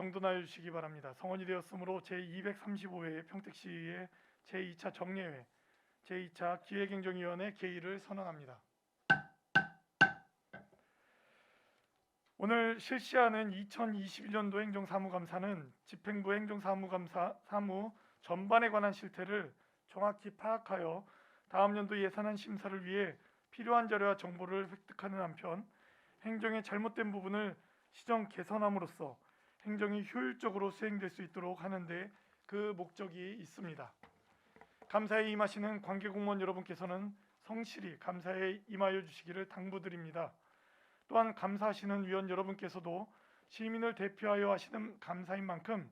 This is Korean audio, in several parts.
명도나여 주시기 바랍니다. 성원이 되었으므로 제235회 평택시의 제2차 정례회, 제2차 기획행정위원회 개의를 선언합니다. 오늘 실시하는 2021년도 행정사무감사는 집행부 행정사무감사 사무 전반에 관한 실태를 정확히 파악하여 다음 연도 예산안 심사를 위해 필요한 자료와 정보를 획득하는 한편 행정의 잘못된 부분을 시정 개선함으로써 행정이 효율적으로 수행될 수 있도록 하는데 그 목적이 있습니다. 감사에 임하시는 관계공무원 여러분께서는 성실히 감사에 임하여 주시기를 당부드립니다. 또한 감사하시는 위원 여러분께서도 시민을 대표하여 하시는 감사인 만큼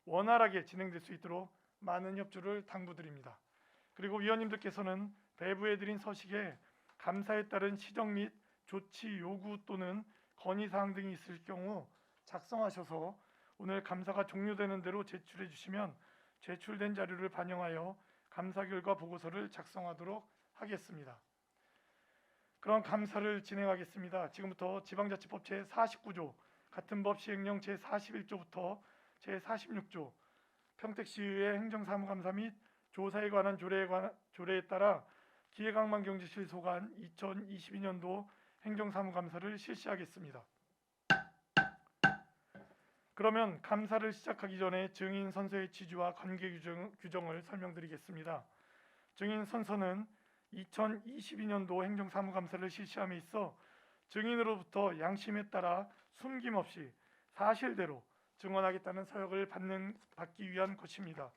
원활하게 진행될 수 있도록 많은 협조를 당부드립니다. 그리고 위원님들께서는 배부해드린 서식에 감사에 따른 시정 및 조치 요구 또는 건의사항 등이 있을 경우 작성하셔서 오늘 감사가 종료되는 대로 제출해 주시면 제출된 자료를 반영하여 감사 결과 보고서를 작성하도록 하겠습니다. 그럼 감사를 진행하겠습니다. 지금부터 지방자치법 제49조 같은 법 시행령 제41조부터 제46조 평택시의회 행정사무감사 및 조사에 관한 조례에 따라 기획항만경제실 소관 2022년도 행정사무감사를 실시하겠습니다. 그러면 감사를 시작하기 전에 증인 선서의 취지와 관계 규정을 설명드리겠습니다. 증인 선서는 2022년도 행정사무감사를 실시함에 있어 증인으로부터 양심에 따라 숨김없이 사실대로 증언하겠다는 서약을 받기 위한 것입니다.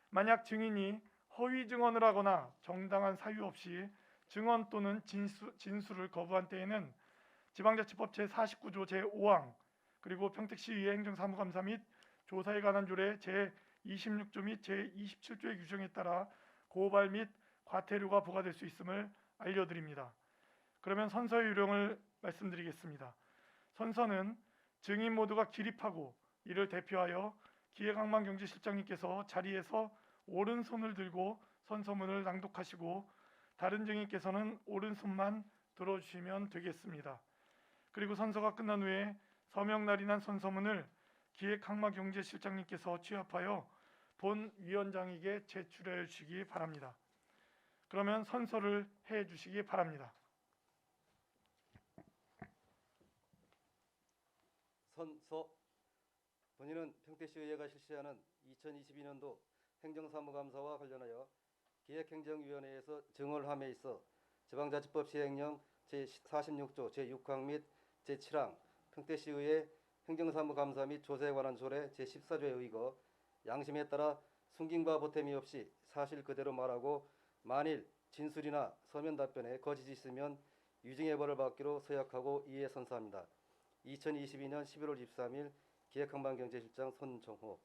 만약 증인이 허위 증언을 하거나 정당한 사유 없이 증언 또는 진술을 거부한 때에는 지방자치법 제49조 제5항 그리고 평택시의회 행정사무감사 및 조사에 관한 조례 제26조 및 제27조의 규정에 따라 고발 및 과태료가 부과될 수 있음을 알려드립니다. 그러면 선서의 요령을 말씀드리겠습니다. 선서는 증인 모두가 기립하고 이를 대표하여 기획항만경제실장님께서 자리에서 오른손을 들고 선서문을 낭독하시고 다른 증인께서는 오른손만 들어주시면 되겠습니다. 그리고 선서가 끝난 후에 서명날이 난 선서문을 기획항만경제실장님께서 취합하여 본 위원장에게 제출해 주시기 바랍니다. 그러면 선서를 해 주시기 바랍니다. 선서. 본인은 평택시의회가 실시하는 2022년도 행정사무감사와 관련하여 기획행정위원회에서 증언함에 있어 지방자치법 시행령 제46조 제6항 및 제7항 평택시의회 행정사무감사 및 조사에 관한 조례 제14조에 의거 양심에 따라 숨김과 보탬이 없이 사실 그대로 말하고 만일 진술이나 서면 답변에 거짓이 있으면 유증의 벌을 받기로 서약하고 이에 선서합니다. 2022년 11월 23일 기획항만경제실장 손정호.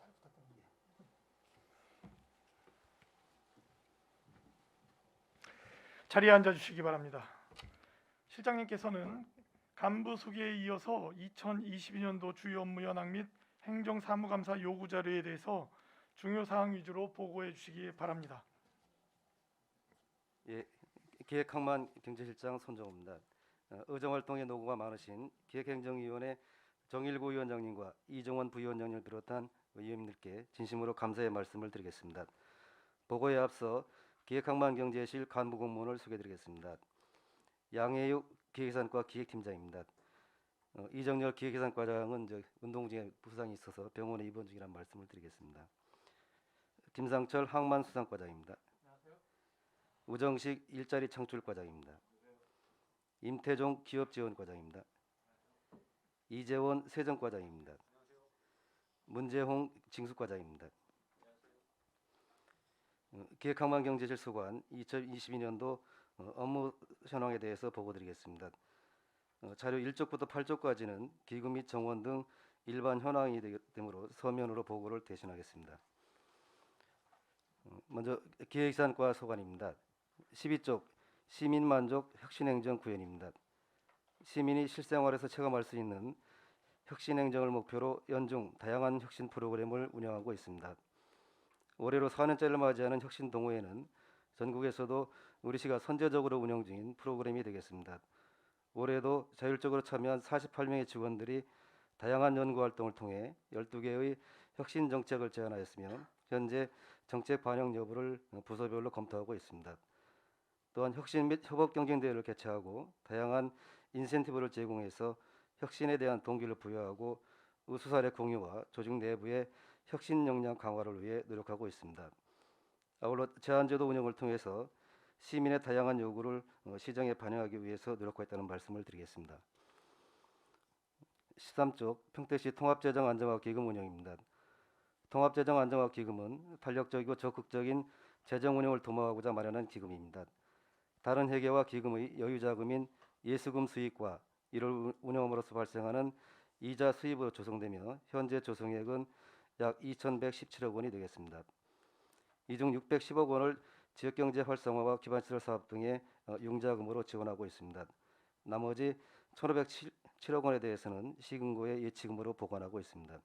잘 부탁드립니다. 자리에 앉아 주시기 바랍니다. 실장님께서는 간부 소개에 이어서 2022년도 주요 업무 현황 및 행정사무감사 요구 자료에 대해서 중요 사항 위주로 보고해 주시기 바랍니다. 예, 기획항만경제실장 손정호입니다. 의정활동에 노고가 많으신 기획행정위원회 정일구 위원장님과 이종원 부위원장님을 비롯한 의원님들께 진심으로 감사의 말씀을 드리겠습니다. 보고에 앞서 기획항만경제실 간부 공무원을 소개드리겠습니다. 양혜육 기획예산과 기획팀장입니다. 이정열 기획예산과장은 운동 중에 부상이 있어서 병원에 입원 중이라는 말씀을 드리겠습니다. 김상철 항만수상과장입니다. 안녕하세요. 우정식 일자리 창출과장입니다. 임태종 기업지원과장입니다. 이재원 세정과장입니다. 문재홍 징수과장입니다. 기획항만경제실 소관 2022년도 업무 현황에 대해서 보고드리겠습니다. 자료 1쪽부터 8쪽까지는 기구 및 정원 등 일반 현황이 되므로 서면으로 보고를 대신하겠습니다. 먼저 기획예산과 소관입니다. 12쪽 시민만족 혁신행정 구현입니다. 시민이 실생활에서 체감할 수 있는 혁신행정을 목표로 연중 다양한 혁신 프로그램을 운영하고 있습니다. 올해로 4년째를 맞이하는 혁신 동호회는 전국에서도 우리시가 선제적으로 운영 중인 프로그램이 되겠습니다. 올해도 자율적으로 참여한 48명의 직원들이 다양한 연구 활동을 통해 12개의 혁신 정책을 제안하였으며 현재 정책 반영 여부를 부서별로 검토하고 있습니다. 또한 혁신 및 협업 경쟁 대회를 개최하고 다양한 인센티브를 제공해서 혁신에 대한 동기를 부여하고 우수 사례 공유와 조직 내부의 혁신 역량 강화를 위해 노력하고 있습니다. 아울러 제안제도 운영을 통해서 시민의 다양한 요구를 시정에 반영하기 위해서 노력하고 있다는 말씀을 드리겠습니다. 13쪽 평택시 통합재정안정화기금 운영입니다. 통합재정안정화기금은 탄력적이고 적극적인 재정 운영을 도모하고자 마련한 기금입니다. 다른 회계와 기금의 여유자금인 예수금 수익과 이를 운영함으로써 발생하는 이자 수입으로 조성되며 현재 조성액은 약 2,117억 원이 되겠습니다. 이 중 610억 원을 지역경제 활성화와 기반시설 사업 등의 융자금으로 지원하고 있습니다. 나머지 1,507억 원에 대해서는 시금고의 예치금으로 보관하고 있습니다.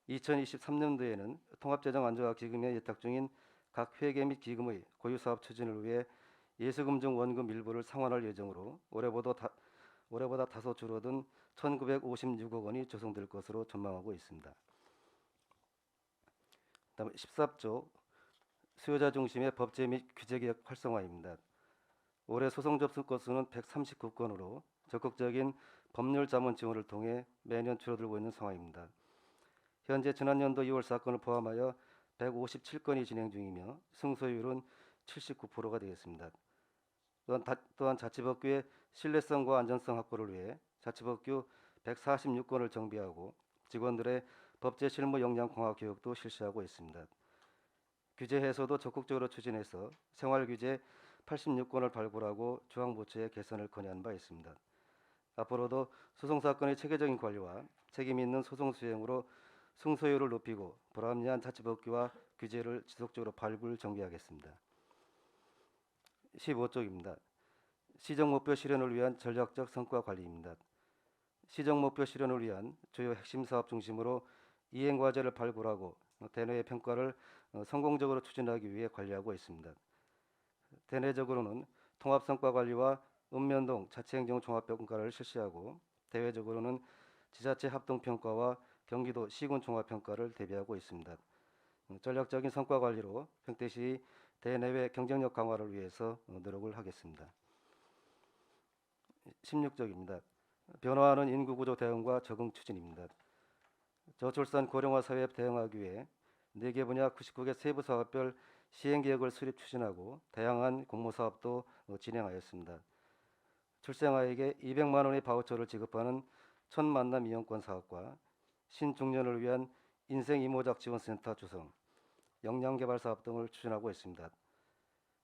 2023년도에는 통합재정안정화기금에 예탁 중인 각 회계 및 기금의 고유사업 추진을 위해 예수금 중 원금 일부를 상환할 예정으로 올해보다 다소 줄어든 1,956억 원이 조성될 것으로 전망하고 있습니다. 다음 14조 수요자 중심의 법제 및 규제개혁 활성화입니다. 올해 소송 접수 건수는 139건으로 적극적인 법률 자문 지원을 통해 매년 줄어들고 있는 상황입니다. 현재 지난년도 2월 사건을 포함하여 157건이 진행 중이며 승소율은 79%가 되겠습니다. 또한 자치법규의 신뢰성과 안전성 확보를 위해 자치법규 146건을 정비하고 직원들의 법제 실무 역량 강화 교육도 실시하고 있습니다. 규제 해소도 적극적으로 추진해서 생활규제 86건을 발굴하고 중앙부처에 개선을 건의한 바 있습니다. 앞으로도 소송사건의 체계적인 관리와 책임 있는 소송 수행으로 승소율을 높이고 불합리한 자치법규와 규제를 지속적으로 발굴 정비하겠습니다. 15쪽입니다. 시정목표 실현을 위한 전략적 성과 관리입니다. 시정목표 실현을 위한 주요 핵심 사업 중심으로 이행과제를 발굴하고 대내의 평가를 성공적으로 추진하기 위해 관리하고 있습니다. 대내적으로는 통합성과관리와 읍면동 자치행정 종합평가를 실시하고 대외적으로는 지자체 합동평가와 경기도 시군 종합평가를 대비하고 있습니다. 전략적인 성과관리로 평택시 대내외 경쟁력 강화를 위해서 노력을 하겠습니다. 16쪽입니다. 변화하는 인구구조 대응과 적응 추진입니다. 저출산 고령화 사회에 대응하기 위해 4개 분야 99개 세부 사업별 시행계획을 수립 추진하고 다양한 공모사업도 진행하였습니다. 출생아에게 200만 원의 바우처를 지급하는 첫 만남 이용권 사업과 신중년을 위한 인생 이모작 지원센터 조성, 역량개발 사업 등을 추진하고 있습니다.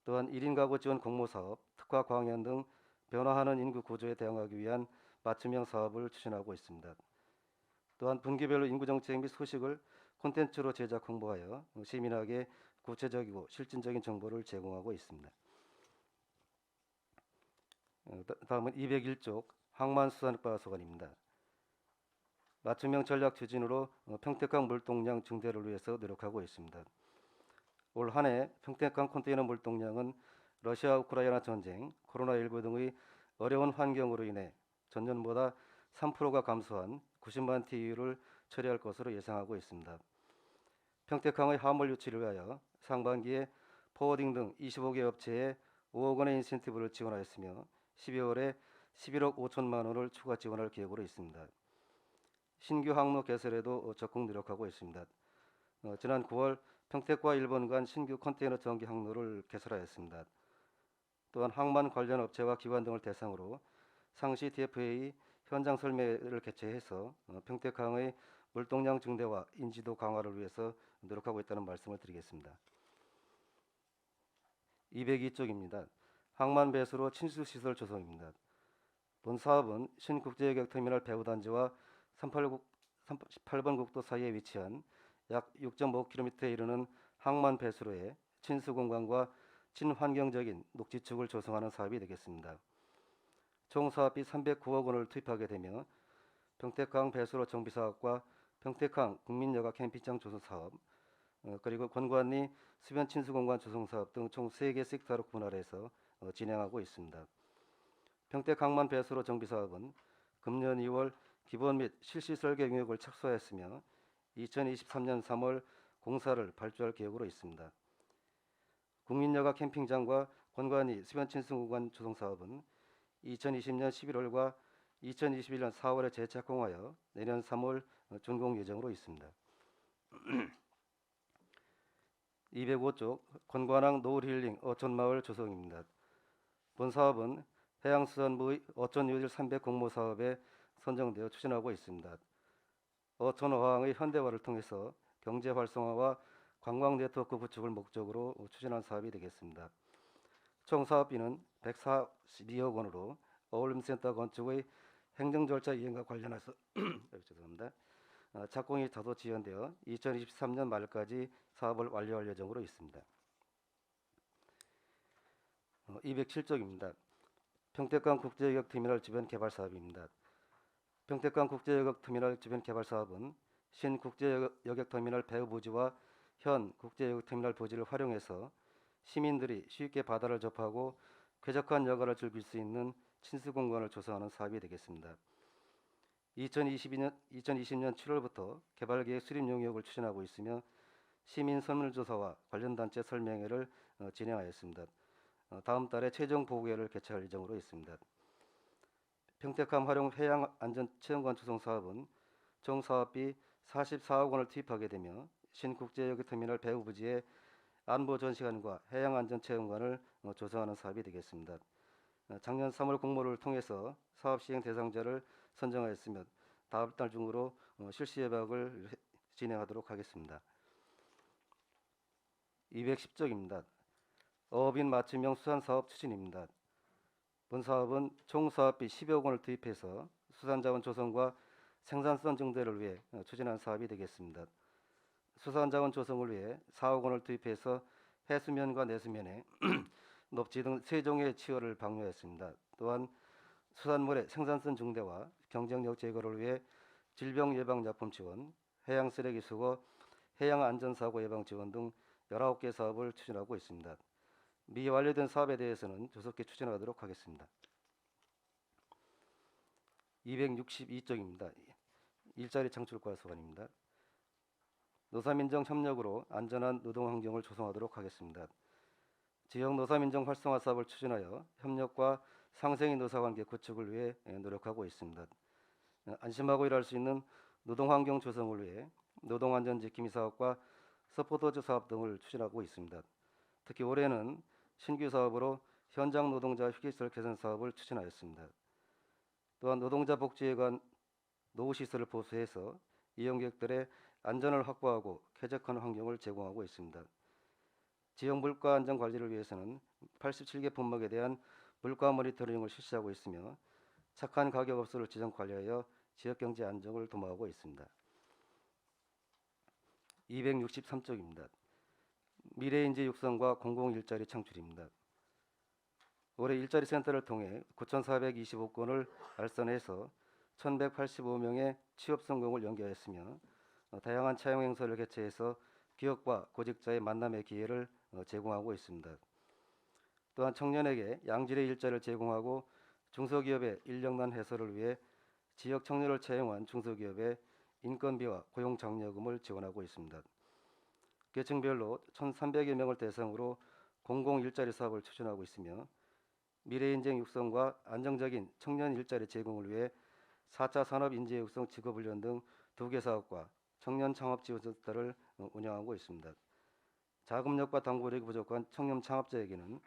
또한 1인 가구 지원 공모사업, 특화 광연 등 변화하는 인구 구조에 대응하기 위한 맞춤형 사업을 추진하고 있습니다. 또한 분기별로 인구정책 및 소식을 콘텐츠로 제작 홍보하여 시민에게 구체적이고 실질적인 정보를 제공하고 있습니다. 다음은 201쪽 항만수산과소관입니다. 맞춤형 전략 추진으로 평택강 물동량 증대를 위해서 노력하고 있습니다. 올 한 해 평택강 컨테이너 물동량은 러시아 우크라이나 전쟁, 코로나19 등의 어려운 환경으로 인해 전년보다 3%가 감소한 90만 TEU를 처리할 것으로 예상하고 있습니다. 평택항의 화물 유치를 위하여 상반기에 포워딩 등 25개 업체에 5억 원의 인센티브를 지원하였으며 12월에 11억 5천만 원을 추가 지원할 계획으로 있습니다. 신규 항로 개설에도 적극 노력하고 있습니다. 지난 9월 평택과 일본 간 신규 컨테이너 전기 항로를 개설하였습니다. 또한 항만 관련 업체와 기관 등을 대상으로 상시 TFA 현장 설매를 개최해서 평택항의 물동량 증대와 인지도 강화를 위해서 노력하고 있다는 말씀을 드리겠습니다. 202쪽입니다. 항만 배수로 친수시설 조성입니다. 본 사업은 신국제여객터미널 배후단지와 38번 국도 사이에 위치한 약 6.5km에 이르는 항만 배수로에 친수공간과 친환경적인 녹지축을 조성하는 사업이 되겠습니다. 총 사업비 309억 원을 투입하게 되며 평택항 배수로 정비 사업과 평택항 국민여가 캠핑장 조성 사업, 그리고 권관리 수변 친수공간 조성 사업 등 총 3개 섹터로 분할해서 진행하고 있습니다. 평택 항만 배수로 정비 사업은 금년 2월 기본 및 실시 설계 용역을 착수하였으며 2023년 3월 공사를 발주할 계획으로 있습니다. 국민여가 캠핑장과 권관리 수변 친수공간 조성 사업은 2020년 11월과 2021년 4월에 재착공하여 내년 3월 준공 예정으로 있습니다. 205쪽 권관항 노을힐링 어촌마을 조성입니다. 본 사업은 해양수산부의 어촌유질 300 공모 사업에 선정되어 추진하고 있습니다. 어촌어항의 현대화를 통해서 경제 활성화와 관광 네트워크 구축을 목적으로 추진한 사업이 되겠습니다. 총 사업비는 142억 원으로 어울림센터 건축의 행정 절차 이행과 관련해서 죄송합니다. 착공이 다소 지연되어 2023년 말까지 사업을 완료할 예정으로 있습니다. 207쪽입니다. 평택강 국제여객 터미널 주변 개발 사업입니다. 평택강 국제여객 터미널 주변 개발 사업은 신국제여객 터미널 배후 부지와 현 국제여객 터미널 부지를 활용해서 시민들이 쉽게 바다를 접하고 쾌적한 여가를 즐길 수 있는 친수 공간을 조성하는 사업이 되겠습니다. 2020년 7월부터 개발계획 수립 용역을 추진하고 있으며 시민 설문조사와 관련 단체 설명회를 진행하였습니다. 다음 달에 최종 보고회를 개최할 예정으로 있습니다. 평택항 활용 해양 안전 체험관 조성 사업은 총 사업비 44억 원을 투입하게 되며 신국제여객 터미널 배후 부지에 안보 전시관과 해양 안전 체험관을 조성하는 사업이 되겠습니다. 작년 3월 공모를 통해서 사업 시행 대상자를 선정하였으며 다음 달 중으로 실시 예약을 진행하도록 하겠습니다. 210쪽입니다. 어업인 맞춤형 수산사업 추진입니다. 본 사업은 총 사업비 10억 원을 투입해서 수산자원 조성과 생산성 증대를 위해 추진한 사업이 되겠습니다. 수산자원 조성을 위해 4억 원을 투입해서 해수면과 내수면에 높지 등 3종의 치어를 방류했습니다. 또한 수산물의 생산성 증대와 경쟁력 제고를 위해 질병예방약품 지원, 해양쓰레기 수거, 해양안전사고 예방 지원 등 19개 사업을 추진하고 있습니다. 미완료된 사업에 대해서는 조속히 추진하도록 하겠습니다. 262쪽입니다. 일자리 창출과 소관입니다. 노사민정 협력으로 안전한 노동환경을 조성하도록 하겠습니다. 지역 노사민정 활성화 사업을 추진하여 협력과 상생의 노사관계 구축을 위해 노력하고 있습니다. 안심하고 일할 수 있는 노동환경 조성을 위해 노동안전지킴이 사업과 서포터즈 사업 등을 추진하고 있습니다. 특히 올해는 신규 사업으로 현장 노동자 휴게시설 개선 사업을 추진하였습니다. 또한 노동자 복지에 관한 노후시설을 보수해서 이용객들의 안전을 확보하고 쾌적한 환경을 제공하고 있습니다. 지역 물가 안전 관리를 위해서는 87개 품목에 대한 물가 모니터링을 실시하고 있으며 착한 가격 업소를 지정 관리하여 지역 경제 안정을 도모하고 있습니다. 263쪽입니다. 미래인재 육성과 공공일자리 창출입니다. 올해 일자리 센터를 통해 9,425건을 알선해서 1,185명의 취업 성공을 연계하였으며 다양한 차용 행사를 개최해서 기업과 구직자의 만남의 기회를 제공하고 있습니다. 또한 청년에게 양질의 일자리를 제공하고 중소기업의 인력난 해소를 위해 지역 청년을 채용한 중소기업의 인건비와 고용장려금을 지원하고 있습니다. 계층별로 1,300여 명을 대상으로 공공일자리 사업을 추진하고 있으며 미래인재 육성과 안정적인 청년 일자리 제공을 위해 4차 산업인재육성 직업훈련 등 2개 사업과 청년 창업지원센터를 운영하고 있습니다. 자금력과 당구력이 부족한 청년 창업자에게는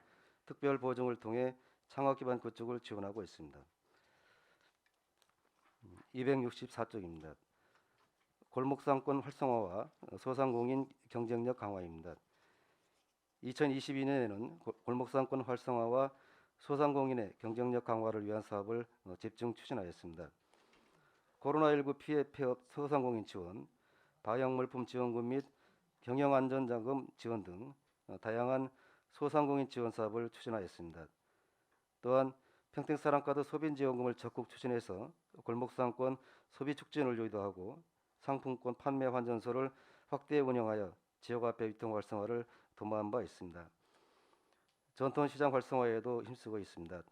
특별 보증을 통해 창업 기반 구축을 지원하고 있습니다. 264쪽입니다. 골목상권 활성화와 소상공인 경쟁력 강화입니다. 2022년에는 골목상권 활성화와 소상공인의 경쟁력 강화를 위한 사업을 집중 추진하였습니다. 코로나19 피해 폐업 소상공인 지원, 방역물품 지원금 및 경영안전자금 지원 등 다양한 소상공인 지원 사업을 추진하였습니다. 또한 평택사랑카드 소빈지원금을 적극 추진해서 골목상권 소비 촉진을 유도하고 상품권 판매 환전소를 확대 운영하여 지역화폐 유통 활성화를 도모한 바 있습니다. 전통시장 활성화에도 힘쓰고 있습니다.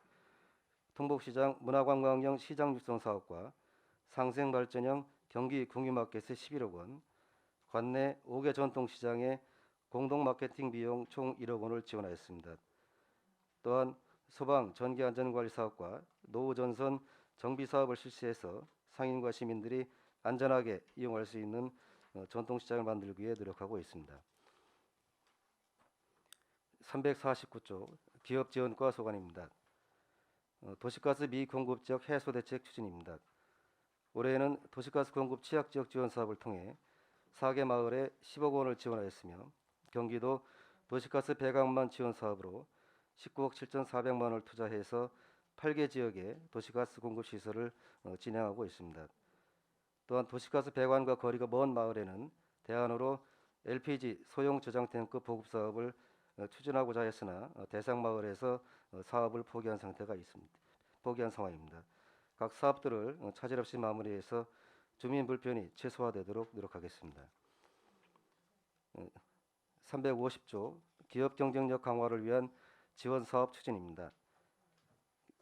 통복시장 문화관광형 시장 육성 사업과 상생발전형 경기 공유마켓에 11억 원, 관내 5개 전통시장에 공동 마케팅 비용 총 1억 원을 지원하였습니다. 또한 소방 전기안전관리 사업과 노후 전선 정비 사업을 실시해서 상인과 시민들이 안전하게 이용할 수 있는 전통시장을 만들기 위해 노력하고 있습니다. 349조 기업 지원과 소관입니다. 도시가스 미공급 지역 해소 대책 추진입니다. 올해에는 도시가스 공급 취약 지역 지원 사업을 통해 4개 마을에 10억 원을 지원하였으며 경기도 도시가스 배관만 지원 사업으로 19억 7,400만 원을 투자해서 8개 지역에 도시가스 공급 시설을 진행하고 있습니다. 또한 도시가스 배관과 거리가 먼 마을에는 대안으로 LPG 소형 저장 탱크 보급 사업을 추진하고자 했으나 대상 마을에서 사업을 포기한 상태가 있습니다. 포기한 상황입니다. 각 사업들을 차질 없이 마무리해서 주민 불편이 최소화되도록 노력하겠습니다. 350조 기업 경쟁력 강화를 위한 지원 사업 추진입니다.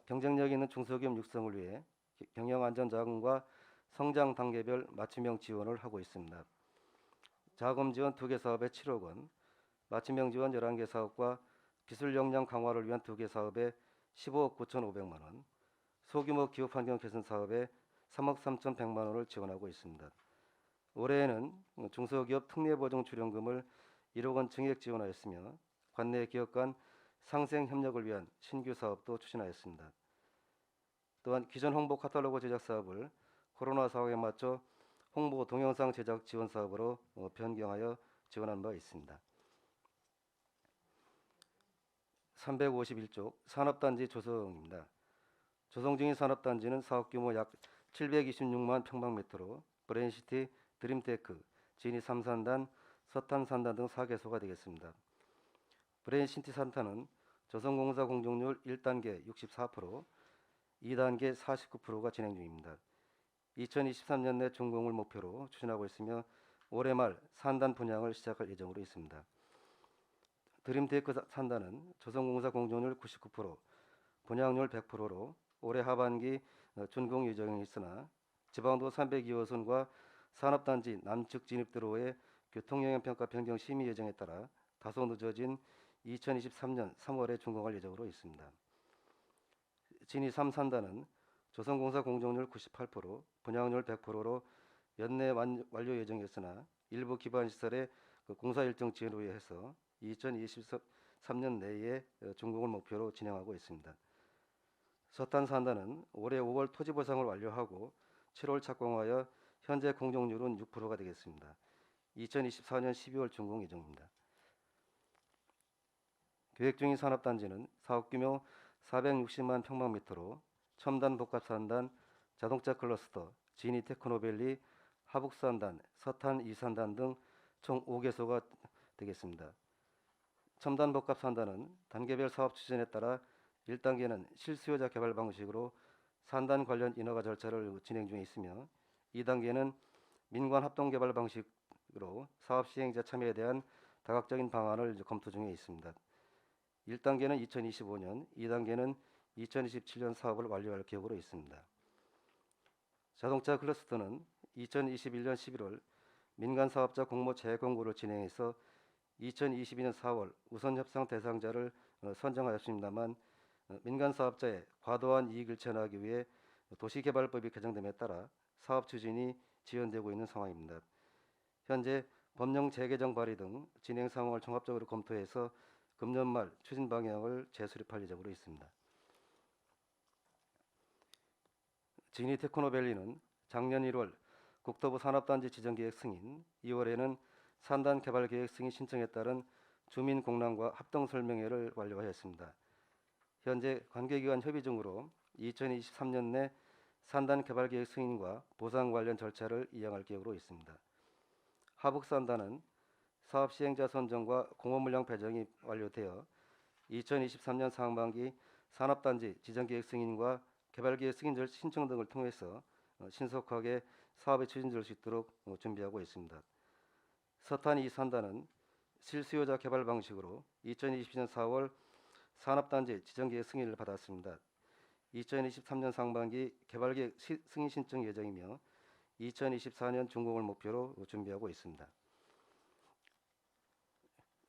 경쟁력 있는 중소기업 육성을 위해 경영 안전 자금과 성장 단계별 맞춤형 지원을 하고 있습니다. 자금 지원 2개 사업에 7억 원, 맞춤형 지원 11개 사업과 기술 역량 강화를 위한 2개 사업에 15억 9,500만 원, 소규모 기업 환경 개선 사업에 3억 3,100만 원을 지원하고 있습니다. 올해에는 중소기업 특례보증 출연금을 1억 원 증액 지원하였으며 관내 기업 간 상생 협력을 위한 신규 사업도 추진하였습니다. 또한 기존 홍보 카탈로그 제작 사업을 코로나 상황에 맞춰 홍보 동영상 제작 지원 사업으로 변경하여 지원한 바 있습니다. 351조 산업단지 조성입니다. 조성 중인 산업단지는 사업 규모 약 726만 평방미터로 브레인시티, 드림테크, 진이 3산단, 서탄 3단 등 4개소가 되겠습니다. 브레인시티 3탄은 조성공사 공정률 1단계 64%, 2단계 49%가 진행 중입니다. 2023년 내 준공을 목표로 추진하고 있으며 올해 말 산단 분양을 시작할 예정으로 있습니다. 드림테크 3단은 조성공사 공정률 99%, 분양률 100%로 올해 하반기 준공 예정이 있으나 지방도 302호선과 산업단지 남측 진입도로의 교통영향평가 변경 심의 예정에 따라 다소 늦어진 2023년 3월에 준공할 예정으로 있습니다. 진이 3산단은 조성공사 공정률 98%, 분양률 100%로 연내 완료 예정이었으나 일부 기반시설의 공사 일정 지연으로 해서 2023년 내에 준공을 목표로 진행하고 있습니다. 서탄 산단은 올해 5월 토지 보상을 완료하고 7월 착공하여 현재 공정률은 6%가 되겠습니다. 2024년 12월 준공 예정입니다. 계획 중인 산업단지는 사업 규모 460만 평방미터로 첨단 복합산단, 자동차 클러스터, 진이 테크노밸리, 하북산단, 서탄 2산단 등 총 5개소가 되겠습니다. 첨단 복합산단은 단계별 사업 추진에 따라 1단계는 실수요자 개발 방식으로 산단 관련 인허가 절차를 진행 중에 있으며 2단계는 민관 합동 개발 방식으로 사업 시행자 참여에 대한 다각적인 방안을 검토 중에 있습니다. 1단계는 2025년, 2단계는 2027년 사업을 완료할 계획으로 있습니다. 자동차 클러스터는 2021년 11월 민간 사업자 공모 재공고를 진행해서 2022년 4월 우선 협상 대상자를 선정하였습니다만 민간 사업자의 과도한 이익을 제한하기 위해 도시개발법이 개정됨에 따라 사업 추진이 지연되고 있는 상황입니다. 현재 법령 재개정 발의 등 진행 상황을 종합적으로 검토해서 금년 말 추진 방향을 재수립할 예정으로 있습니다. 진이 테크노밸리는 작년 1월 국토부 산업단지 지정계획 승인, 2월에는 산단 개발계획 승인 신청에 따른 주민 공람과 합동설명회를 완료하였습니다. 현재 관계기관 협의 중으로 2023년 내 산단 개발계획 승인과 보상 관련 절차를 이행할 계획으로 있습니다. 하북산단은 사업 시행자 선정과 공업 물량 배정이 완료되어 2023년 상반기 산업단지 지정계획 승인과 개발계획 승인 신청 등을 통해서 신속하게 사업이 추진될 수 있도록 준비하고 있습니다. 서탄 2산단은 실수요자 개발 방식으로 2022년 4월 산업단지 지정계획 승인을 받았습니다. 2023년 상반기 개발계획 승인 신청 예정이며 2024년 준공을 목표로 준비하고 있습니다.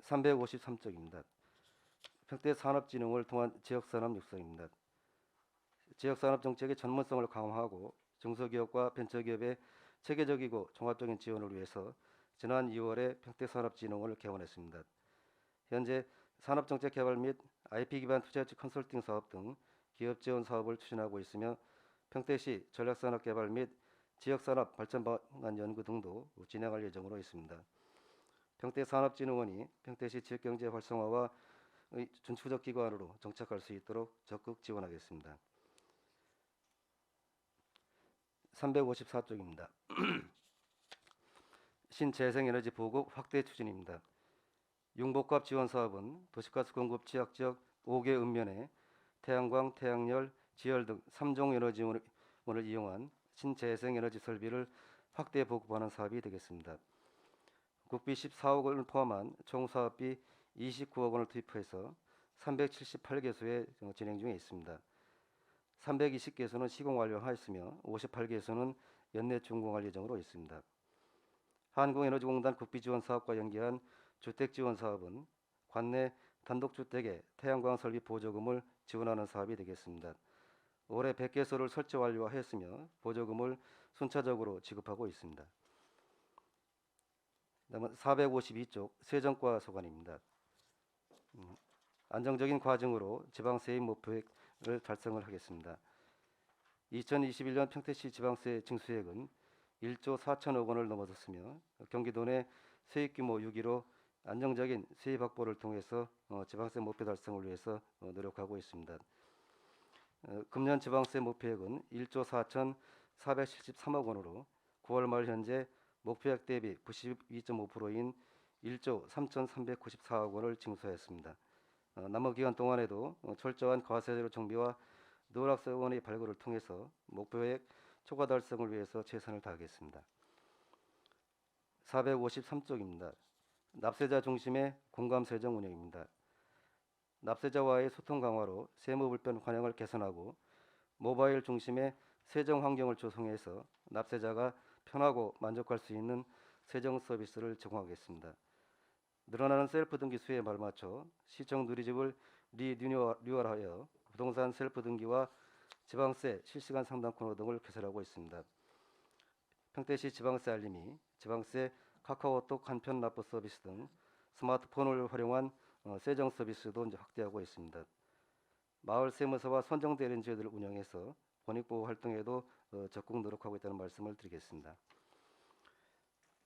353쪽입니다. 평택산업진흥을 통한 지역산업 육성입니다. 지역산업 정책의 전문성을 강화하고 중소기업과 벤처기업의 체계적이고 종합적인 지원을 위해서 지난 2월에 평택산업진흥원을 개원했습니다. 현재 산업정책 개발 및 IP 기반 투자유치 컨설팅 사업 등 기업 지원 사업을 추진하고 있으며 평택시 전략산업 개발 및 지역산업 발전 방안 연구 등도 진행할 예정으로 있습니다. 평택산업진흥원이 평택시 지역경제 활성화와 준추적 기관으로 정착할 수 있도록 적극 지원하겠습니다. 354쪽입니다. 신재생에너지 보급 확대 추진입니다. 융복합 지원 사업은 도시가스 공급 취약지역 5개 읍면에 태양광, 태양열, 지열 등 3종 에너지원을 이용한 신재생에너지 설비를 확대 보급하는 사업이 되겠습니다. 국비 14억 원을 포함한 총 사업비 29억 원을 투입해서 378개소에 진행 중에 있습니다. 320개소는 시공 완료하였으며 58개소는 연내 준공할 예정으로 있습니다. 한국에너지공단 국비 지원 사업과 연계한 주택 지원 사업은 관내 단독주택의 태양광 설비 보조금을 지원하는 사업이 되겠습니다. 올해 100개소를 설치 완료하였으며 보조금을 순차적으로 지급하고 있습니다. 다음은 452쪽 세정과 소관입니다. 안정적인 과정으로 지방세입 목표액을 달성을 하겠습니다. 2021년 평택시 지방세 징수액은 1조 4천억 원을 넘어섰으며 경기도 내 세입 규모 6위로 안정적인 세입 확보를 통해서 지방세 목표 달성을 위해서 노력하고 있습니다. 금년 지방세 목표액은 1조 4,473억 원으로 9월 말 현재 목표액 대비 92.5%인 1조 3,394억 원을 징수하였습니다. 남은 기간 동안에도 철저한 과세자료 정비와 누락세원의 발굴을 통해서 목표액 초과 달성을 위해서 최선을 다하겠습니다. 453쪽입니다. 납세자 중심의 공감세정 운영입니다. 납세자와의 소통 강화로 세무 불편 관행을 개선하고 모바일 중심의 세정 환경을 조성해서 납세자가 편하고 만족할 수 있는 세정 서비스를 제공하겠습니다. 늘어나는 셀프 등기 수에 발맞춰 시청 누리집을 리뉴얼하여 부동산 셀프 등기와 지방세 실시간 상담 코너 등을 개설하고 있습니다. 평택시 지방세 알림이, 지방세 카카오톡 간편 납부 서비스 등 스마트폰을 활용한 세정 서비스도 이제 확대하고 있습니다. 마을 세무서와 선정 대리인제들을 운영해서 본익보호 활동에도 적극 노력하고 있다는 말씀을 드리겠습니다.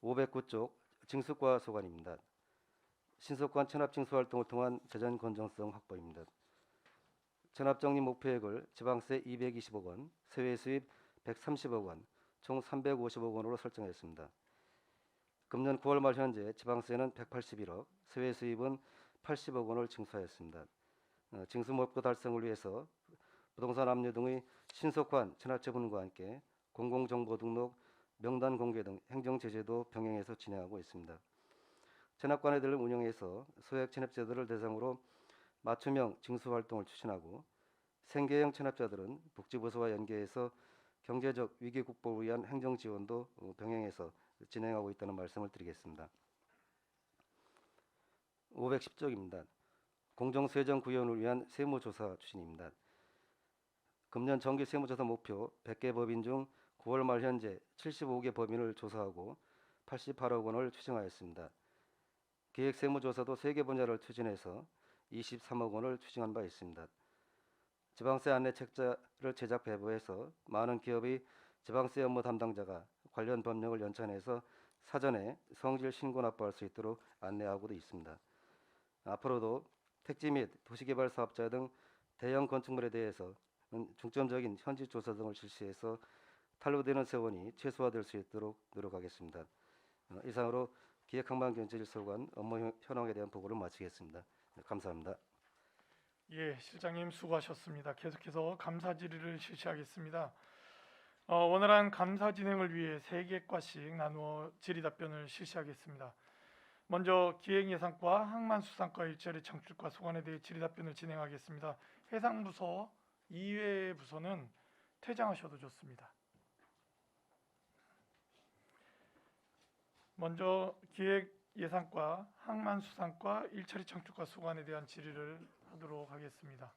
509쪽 징수과 소관입니다. 신속한 체납 징수 활동을 통한 재정 건전성 확보입니다. 체납 정리 목표액을 지방세 220억 원, 세외 수입 130억 원, 총 350억 원으로 설정했습니다. 금년 9월 말 현재 지방세는 181억, 세외 수입은 80억 원을 징수하였습니다. 징수 목표 달성을 위해서 부동산 압류 등의 신속한 체납 처분과 함께 공공정보 등록, 명단 공개 등 행정 제재도 병행해서 진행하고 있습니다. 체납관회들을 운영해서 소액 체납자들을 대상으로 맞춤형 징수 활동을 추진하고 생계형 체납자들은 복지부서와 연계해서 경제적 위기 극복을 위한 행정 지원도 병행해서 진행하고 있다는 말씀을 드리겠습니다. 510쪽입니다. 공정세정 구현을 위한 세무조사 추진입니다. 금년 정기 세무조사 목표 100개 법인 중 9월 말 현재 75개 법인을 조사하고 88억 원을 추징하였습니다. 기획 세무조사도 3개 분야를 추진해서 23억 원을 추징한 바 있습니다. 지방세 안내 책자를 제작 배부해서 많은 기업의 지방세 업무 담당자가 관련 법령을 연찬해서 사전에 성질 신고 납부할 수 있도록 안내하고도 있습니다. 앞으로도 택지 및 도시개발 사업자 등 대형 건축물에 대해서는 중점적인 현지 조사 등을 실시해서 탈루되는 세원이 최소화될 수 있도록 노력하겠습니다. 이상으로 기획항만경제질서관 업무 현황에 대한 보고를 마치겠습니다. 감사합니다. 예, 실장님 수고하셨습니다. 계속해서 감사 질의를 실시하겠습니다. 원활한 감사 진행을 위해 3개과씩 나누어 질의 답변을 실시하겠습니다. 먼저 기획예산과 항만수산과 일자리 창출과 소관에 대해 질의답변을 진행하겠습니다. 해상부서 이외의 부서는 퇴장하셔도 좋습니다. 먼저 기획예산과 항만수산과 일자리 창출과 소관에 대한 질의를 하도록 하겠습니다.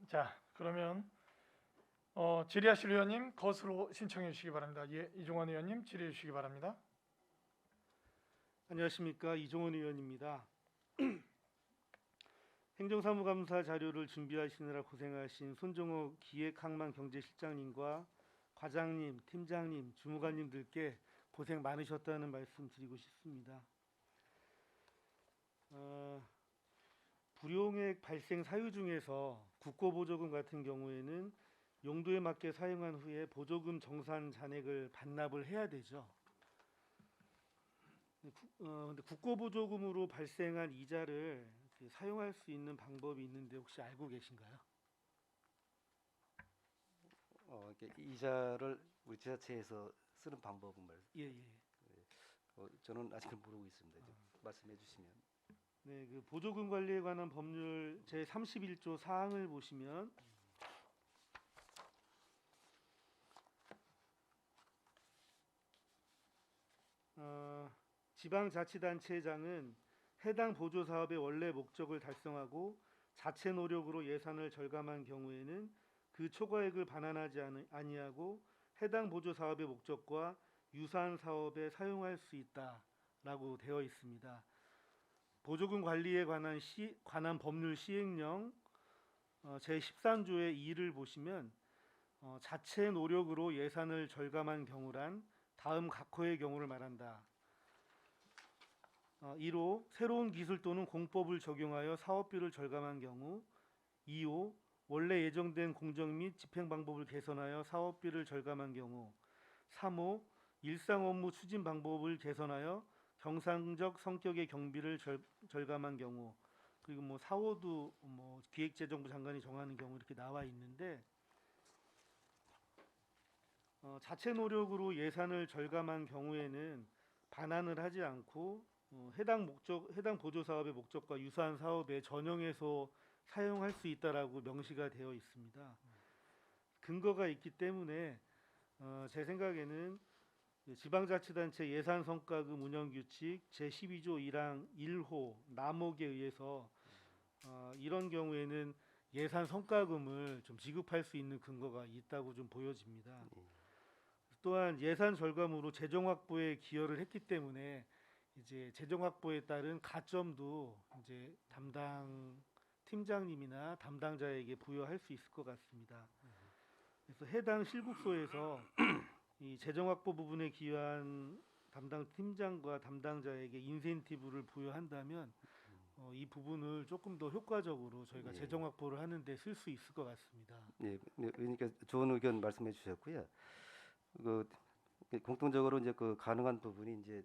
자, 그러면 질의하실 의원님 거수로 신청해 주시기 바랍니다. 예, 이종원 의원님 질의해 주시기 바랍니다. 안녕하십니까, 이종원 의원입니다. 행정사무감사 자료를 준비하시느라 고생하신 손정호 기획항만경제실장님과 과장님, 팀장님, 주무관님들께 고생 많으셨다는 말씀 드리고 싶습니다. 불용액 발생 사유 중에서 국고보조금 같은 경우에는 용도에 맞게 사용한 후에 보조금 정산 잔액을 반납을 해야 되죠. 근데 국고보조금으로 발생한 이자를 이렇게 사용할 수 있는 방법이 있는데 혹시 알고 계신가요? 이렇게 이자를 우리 지자체에서 쓰는 방법은 예. 저는 아직은 모르고 있습니다. 좀 말씀해 주시면. 네, 그 보조금 관리에 관한 법률 제 31조 사항을 보시면 지방자치단체장은 해당 보조사업의 원래 목적을 달성하고 자체 노력으로 예산을 절감한 경우에는 그 초과액을 반환하지 아니하고 해당 보조사업의 목적과 유사한 사업에 사용할 수 있다라고 되어 있습니다. 보조금 관리에 관한 법률 시행령 제13조의 2를 보시면 자체 노력으로 예산을 절감한 경우란 다음 각호의 경우를 말한다. 1호 새로운 기술 또는 공법을 적용하여 사업비를 절감한 경우, 2호 원래 예정된 공정 및 집행 방법을 개선하여 사업비를 절감한 경우, 3호 일상 업무 추진 방법을 개선하여 정상적 성격의 경비를 절감한 경우, 그리고 4호도 기획재정부 장관이 정하는 경우 이렇게 나와 있는데, 자체 노력으로 예산을 절감한 경우에는 반환을 하지 않고 해당 보조 사업의 목적과 유사한 사업에 전용해서 사용할 수 있다라고 명시가 되어 있습니다. 근거가 있기 때문에 제 생각에는 지방자치단체 예산성과금 운영규칙 제12조 1항 1호 남목에 의해서 이런 경우에는 예산성과금을 좀 지급할 수 있는 근거가 있다고 좀 보여집니다. 또한 예산 절감으로 재정 확보에 기여를 했기 때문에 이제 재정 확보에 따른 가점도 이제 담당 팀장님이나 담당자에게 부여할 수 있을 것 같습니다. 그래서 해당 실국소에서 이 재정 확보 부분에 기여한 담당 팀장과 담당자에게 인센티브를 부여한다면 이 부분을 조금 더 효과적으로 저희가 재정 확보를 하는데 쓸 수 있을 것 같습니다. 예, 그러니까 좋은 의견 말씀해 주셨고요. 공통적으로 이제 그 가능한 부분이 이제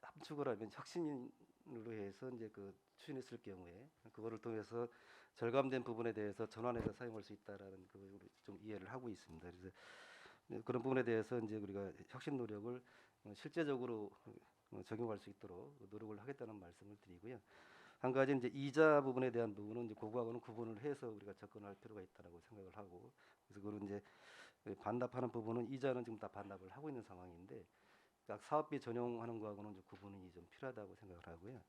함축을 하면 혁신으로 해서 이제 추진했을 경우에 그거를 통해서 절감된 부분에 대해서 전환해서 사용할 수 있다라는 그걸 좀 이해를 하고 있습니다. 그래서 그런 부분에 대해서 이제 우리가 혁신 노력을 실제적으로 적용할 수 있도록 노력을 하겠다는 말씀을 드리고요. 한 가지 이제 이자 부분에 대한 부분은 이제 그거하고는 구분을 해서 우리가 접근할 필요가 있다라고 생각을 하고, 그래서 그거는 이제 반납하는 부분은 이자는 지금 다 반납을 하고 있는 상황인데 각 사업비 전용하는 거하고는 이제 구분이 좀 필요하다고 생각을 하고요.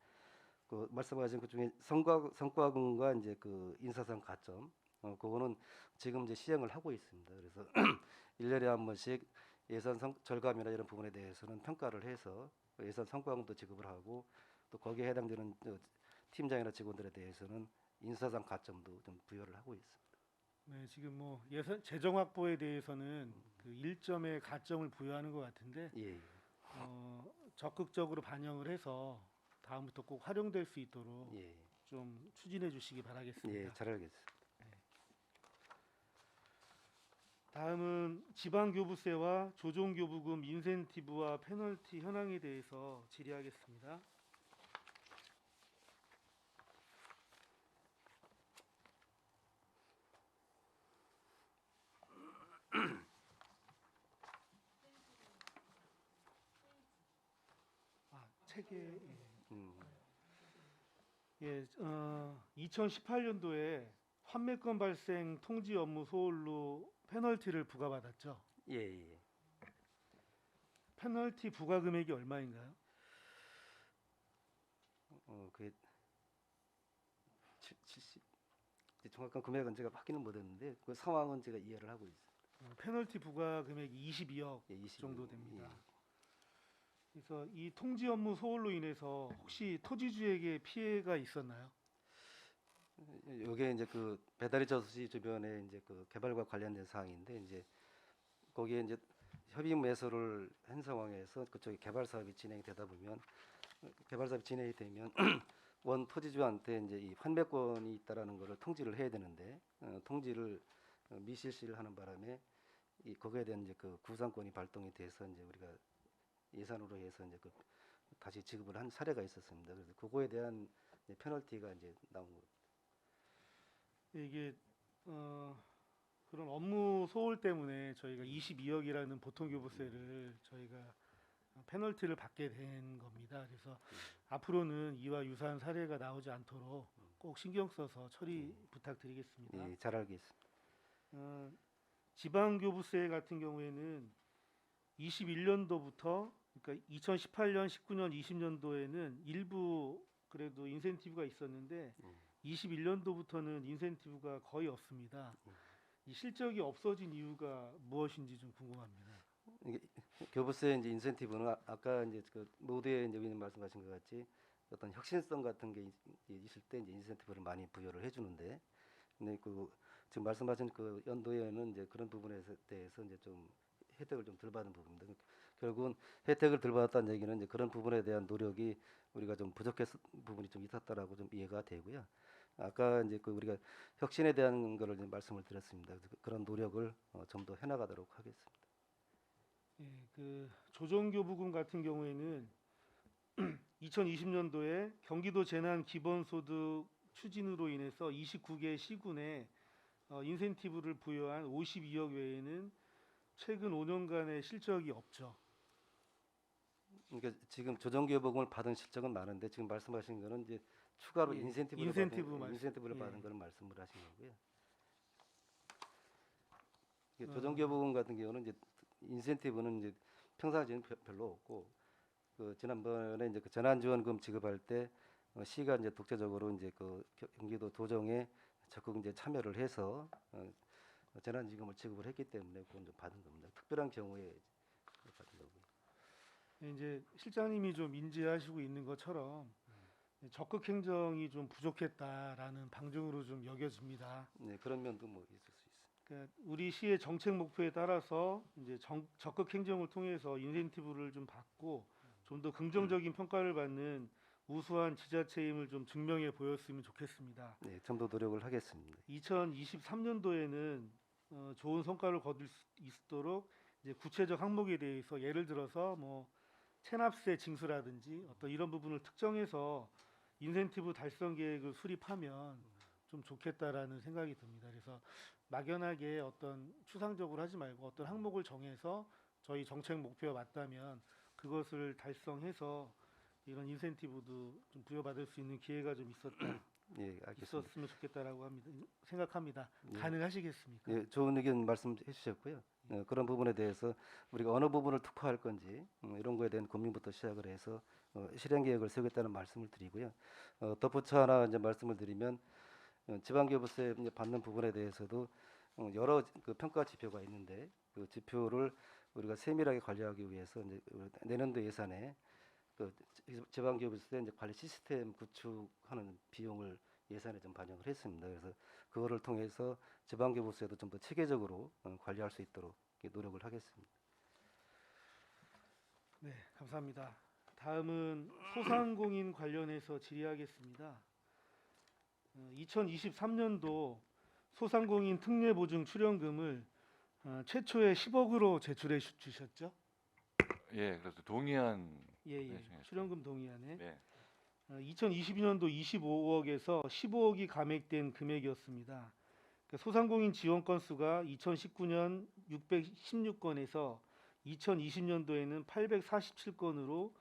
그 말씀하신 그 중에 성과금과 이제 그 인사상 가점, 그거는 지금 이제 시행을 하고 있습니다. 그래서 1년에 한 번씩 예산 절감이나 이런 부분에 대해서는 평가를 해서 예산 성과금도 지급을 하고, 또 거기에 해당되는 팀장이나 직원들에 대해서는 인사상 가점도 좀 부여를 하고 있습니다. 네, 지금 예산 재정 확보에 대해서는 그 1점의 가점을 부여하는 것 같은데 예. 적극적으로 반영을 해서 다음부터 꼭 활용될 수 있도록 예. 좀 추진해 주시기 바라겠습니다. 예, 잘 알겠습니다. 다음은 지방교부세와 조정교부금 인센티브와 페널티 현황에 대해서 질의하겠습니다. 체계. 음, 예, 2018년도에 환매권 발생 통지 업무 소홀로 페널티를 부과받았죠. 예, 예. 페널티 부과 금액이 얼마인가요? 그게 70 정확한 금액은 제가 확인은 못했는데 그 상황은 제가 이해를 하고 있습니다. 페널티 부과 금액이 22억 예, 20 정도 됩니다. 그래서 이 통지 업무 소홀로 인해서 혹시 토지주에게 피해가 있었나요? 이게 이제 그 배다리 저수지 주변에 이제 그 개발과 관련된 사항인데 이제 거기에 이제 협의 매수를 한 상황에서 그쪽에 개발 사업이 진행되다 보면 개발 사업이 진행이 되면 원 토지주한테 이제 이 환매권이 있다라는 것을 통지를 해야 되는데 통지를 미실시를 하는 바람에 이 거기에 대한 이제 그 구상권이 발동이 돼서 이제 우리가 예산으로 해서 이제 그 다시 지급을 한 사례가 있었습니다. 그래서 그거에 대한 이제 페널티가 이제 나온 거. 이게 그런 업무 소홀 때문에 저희가 22억이라는 보통교부세를 저희가 페널티를 받게 된 겁니다. 그래서 앞으로는 이와 유사한 사례가 나오지 않도록 꼭 신경 써서 처리 부탁드리겠습니다. 예, 잘 알겠습니다. 지방교부세 같은 경우에는 21년도부터 그러니까 2018년, 19년, 20년도에는 일부 그래도 인센티브가 있었는데 21년도부터는 인센티브가 거의 없습니다. 이 실적이 없어진 이유가 무엇인지 좀 궁금합니다. 이게 교부세 이제 인센티브는 아까 이제 그 모두에 이제 위원님 말씀하신 것 같이 어떤 혁신성 같은 게 있을 때 이제 인센티브를 많이 부여를 해주는데, 근데 그 지금 말씀하신 그 연도에는 이제 그런 부분에 대해서 이제 좀 혜택을 좀 덜 받은 부분입니다. 결국은 혜택을 덜 받았다는 얘기는 이제 그런 부분에 대한 노력이 우리가 좀 부족했 부분이 좀 있었다라고 좀 이해가 되고요. 아까 이제 그 우리가 혁신에 대한 거를 이제 말씀을 드렸습니다. 그래서 그런 노력을 좀 더 해나가도록 하겠습니다. 예, 그 조정교부금 같은 경우에는 2020년도에 경기도 재난 기본소득 추진으로 인해서 29개 시군에 인센티브를 부여한 52억 외에는 최근 5년간의 실적이 없죠. 그러니까 지금 조정교부금을 받은 실적은 많은데 지금 말씀하신 거는 이제 추가로 예, 인센티브를 인센티브 받은, 말씀- 인센티브를 예. 받은 거는 말씀을 하신 거고요. 이게 어. 조정교부금 같은 경우는 이제 인센티브는 이제 평상시에는 별로 없고 그 지난번에 이제 그 재난지원금 지급할 때 시가 이제 독자적으로 이제 그 경기도 도정에 적극 이제 참여를 해서 재난지원금을 지급을 했기 때문에 그건 좀 받은 겁니다. 특별한 경우에 받은 거고요. 이제 실장님이 좀 인지하시고 있는 것처럼 적극 행정이 좀 부족했다라는 방증으로 좀 여겨집니다. 네, 그런 면도 뭐 있을 수 있습니다. 그러니까 우리 시의 정책 목표에 따라서 이제 적극 행정을 통해서 인센티브를 좀 받고 좀 더 긍정적인 평가를 받는 우수한 지자체임을 좀 증명해 보였으면 좋겠습니다. 네, 좀 더 노력을 하겠습니다. 2023년도에는 좋은 성과를 거둘 수 있도록 이제 구체적 항목에 대해서 예를 들어서 뭐 체납세 징수라든지 어떤 이런 부분을 특정해서 인센티브 달성 계획을 수립하면 좀 좋겠다라는 생각이 듭니다. 그래서 막연하게 어떤 추상적으로 하지 말고 어떤 항목을 정해서 저희 정책 목표에 맞다면 그것을 달성해서 이런 인센티브도 좀 부여받을 수 있는 기회가 좀 예, 알겠습니다. 있었으면 좋겠다라고 생각합니다. 예. 가능하시겠습니까? 예, 좋은 의견 말씀해 주셨고요. 그런 부분에 대해서 우리가 어느 부분을 특화할 건지 이런 거에 대한 고민부터 시작을 해서 실행 계획을 세우겠다는 말씀을 드리고요. 덧붙여 하나 이제 말씀을 드리면 지방교부세 이제 받는 부분에 대해서도 여러 그 평가 지표가 있는데 그 지표를 우리가 세밀하게 관리하기 위해서 이제 내년도 예산에 그 지방교부세 이제 관리 시스템 구축하는 비용을 예산에 좀 반영을 했습니다. 그래서 그거를 통해서 지방교부세도 좀 더 체계적으로 관리할 수 있도록 이렇게 노력을 하겠습니다. 네, 감사합니다. 다음은 소상공인 관련해서 질의하겠습니다. 2023년도 소상공인 특례보증 출연금을 최초에 10억으로 제출해 주셨죠? 예, 그래서 동의안. 예, 예. 네, 출연금 동의안에 네. 2022년도 25억에서 15억이 감액된 금액이었습니다. 소상공인 지원 건수가 2019년 616건에서 2020년도에는 847건으로